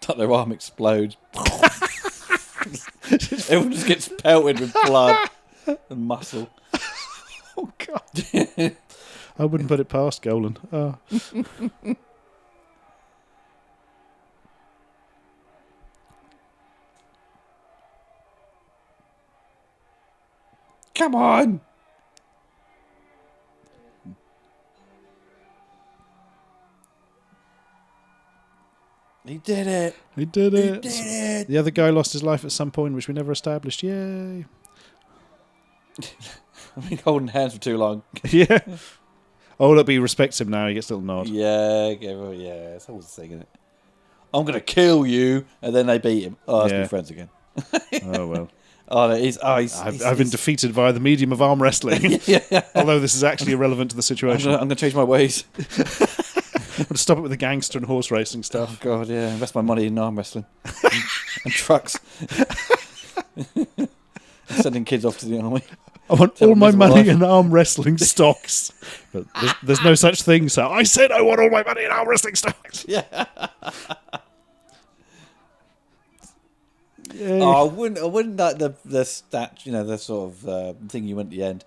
Like their arm explodes. Everyone just gets pelted with blood and muscle. Oh, God. I wouldn't put it past Golan. Oh. Come on. He did it. He did it. He did it. The other guy lost his life at some point, which we never established. Yay. I've been holding hands for too long. Yeah. Oh, look, he respects him now. He gets a little nod. Yeah, it's always the thing, isn't it? I'm going to kill you, and then they beat him. Oh, let's be friends again. Oh, well. I've been defeated via the medium of arm wrestling. Yeah. Although this is actually irrelevant to the situation. I'm going to change my ways. I'm going to stop it with the gangster and horse racing stuff. Oh, God, yeah. Invest my money in arm wrestling. and trucks. And sending kids off to the army. I want all my money in arm wrestling stocks. But there's no such thing, so I said I want all my money in arm wrestling stocks. Yeah. Oh, I wouldn't like the stat, the sort of thing you went at the end.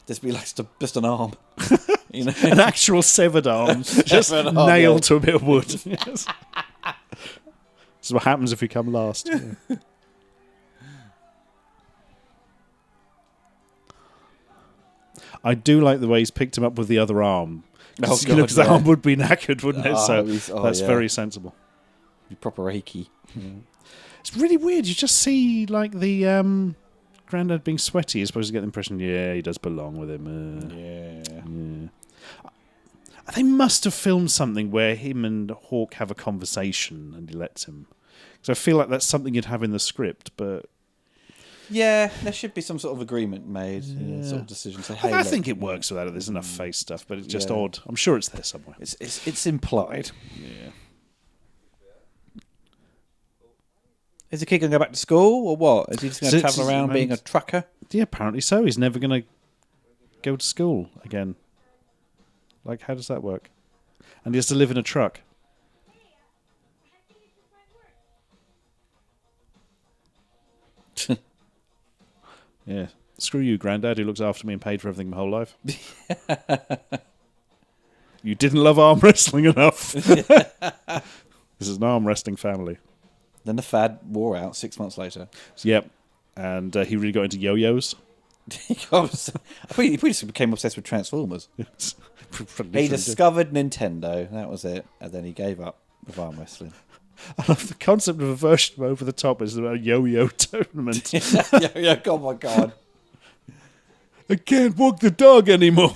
Just be like just an arm, an actual severed arm, just nailed to a bit of wood. Yes. This is what happens if we come last. Yeah. I do like the way he's picked him up with the other arm. Because the arm would be knackered, wouldn't it? That's very sensible. Be proper achy. Yeah. It's really weird. You just see like the Grandad being sweaty. You're supposed to get the impression, yeah, he does belong with him. Yeah. They must have filmed something where him and Hawk have a conversation and he lets him. Because I feel like that's something you'd have in the script, but... Yeah, there should be some sort of agreement made, sort of decision. Say, hey, I think it works without it. There's enough face stuff, but it's just odd. I'm sure it's there somewhere. It's implied. Yeah. Is the kid going to go back to school or what? Is he just going to travel around being a trucker? Yeah, apparently so. He's never going to go to school again. Like, how does that work? And he has to live in a truck. Yeah. Screw you, Grandad, who looks after me and paid for everything my whole life. You didn't love arm wrestling enough. This is an arm wrestling family. Then the fad wore out 6 months later. Yep. And he really got into yo-yos. He probably just became obsessed with Transformers. He discovered Nintendo. That was it. And then he gave up with arm wrestling. I love the concept of a version of Over the Top is a yo-yo tournament. Yeah, oh my God. I can't walk the dog anymore.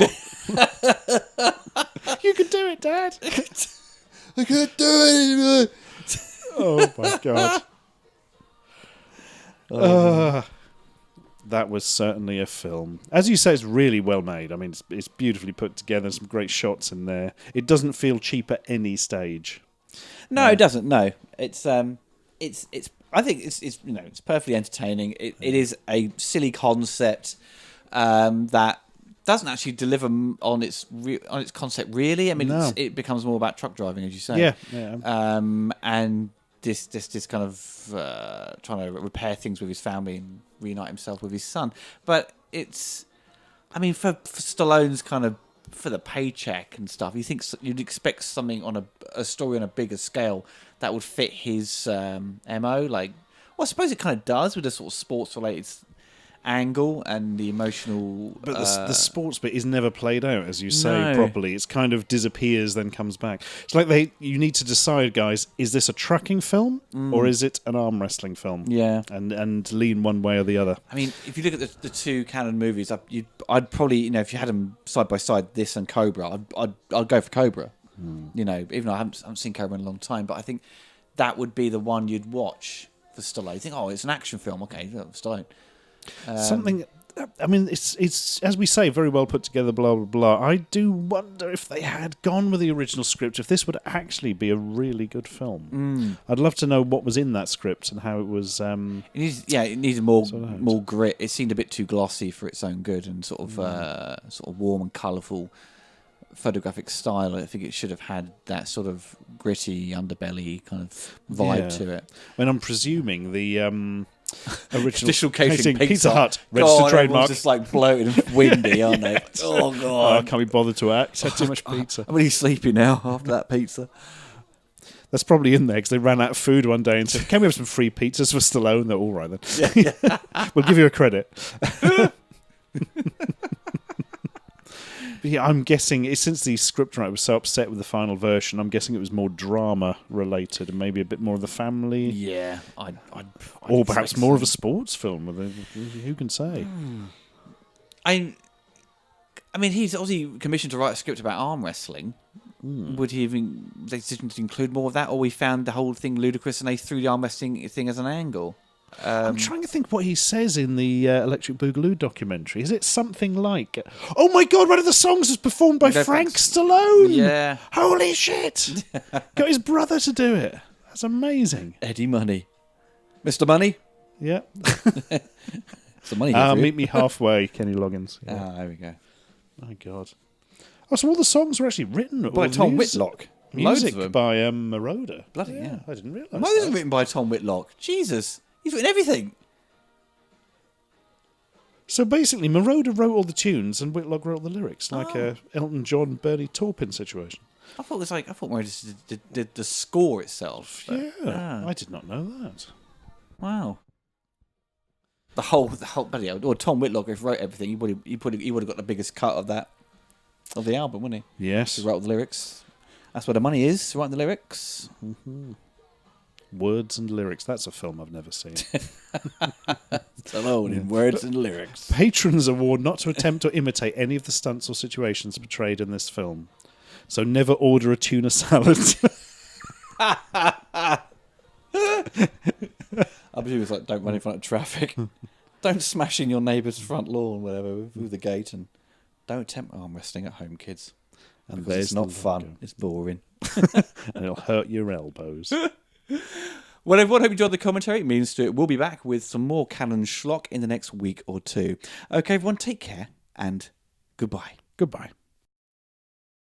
You can do it, Dad. I can't do it anymore. Oh my God. That was certainly a film. As you say, it's really well made. I mean, it's beautifully put together. Some great shots in there. It doesn't feel cheap at any stage. No, it doesn't. No, it's. I think it's perfectly entertaining. It is a silly concept that doesn't actually deliver on its concept. Really, I mean, it becomes more about truck driving, as you say. Yeah. And this kind of trying to repair things with his family and reunite himself with his son. But it's, I mean, for Stallone's kind of, for the paycheck and stuff, you'd expect something on a story on a bigger scale that would fit his MO. Like, well, I suppose it kind of does with the sort of sports related angle and the emotional. But the sports bit is never played out, as you say, properly. It's kind of disappears, then comes back. It's like you need to decide, guys, is this a trucking film or is it an arm wrestling film? Yeah. And lean one way or the other. I mean, if you look at the two canon movies, I'd probably, if you had them side by side, this and Cobra, I'd go for Cobra. Even though I haven't seen Cobra in a long time, but I think that would be the one you'd watch for Stallone. You think, oh, it's an action film, okay, Stallone. Something, I mean, it's as we say, very well put together, blah, blah, blah. I do wonder if they had gone with the original script, if this would actually be a really good film. I'd love to know what was in that script and how it was... it needed more grit. It seemed a bit too glossy for its own good and sort of warm and colourful photographic style. I think it should have had that sort of gritty underbelly kind of vibe to it. I mean, I'm presuming the... original official catering Pizza Hut registered trademark. Just like bloated and windy, aren't they? Oh God! I can't be bothered to act. Had too much pizza. I'm really sleepy now after that pizza. That's probably in there because they ran out of food one day and said, "Can we have some free pizzas for Stallone?" They're all right then. Yeah. We'll give you a credit. But yeah, I'm guessing since the scriptwriter was so upset with the final version, I'm guessing it was more drama related and maybe a bit more of the family. Yeah, or perhaps more of a sports film. Who can say? I mean, he's obviously commissioned to write a script about arm wrestling. Would he even decision to include more of that, or we found the whole thing ludicrous and they threw the arm wrestling thing as an angle? I'm trying to think what he says in the Electric Boogaloo documentary. Is it something like, "Oh my God, one of the songs was performed by Frank Stallone"? Yeah. Holy shit! Got his brother to do it. That's amazing. Eddie Money. Mr. Money? Yeah. Some money. Meet me halfway, Kenny Loggins. Yeah. There we go. My God. Oh, so all the songs were actually written by Tom Whitlock. Music by Moroder. Bloody yeah. I didn't realise. Why is it written by Tom Whitlock? Jesus. He's written everything. So basically, Moroder wrote all the tunes and Whitlock wrote the lyrics, like a Elton John, Bernie Taupin situation. I thought Moroder did the score itself. Yeah, I did not know that. Wow. The whole bloody hell. Well, Tom Whitlock, if he wrote everything, he would have got the biggest cut of the album, wouldn't he? Yes. He wrote all the lyrics. That's where the money is, writing the lyrics. Mm-hmm. Words and Lyrics. That's a film I've never seen. Stallone in Words and Lyrics. Patrons are warned not to attempt or imitate any of the stunts or situations portrayed in this film. So never order a tuna salad. I presume it's like, don't run in front of traffic. Don't smash in your neighbour's front lawn, whatever, with the gate. And don't attempt arm wrestling at home, kids. And it's not fun. It's boring. And it'll hurt your elbows. Well, everyone, hope you enjoyed the commentary. Me and Stuart will be back with some more canon schlock in the next week or two. Okay, everyone, take care and goodbye. Goodbye.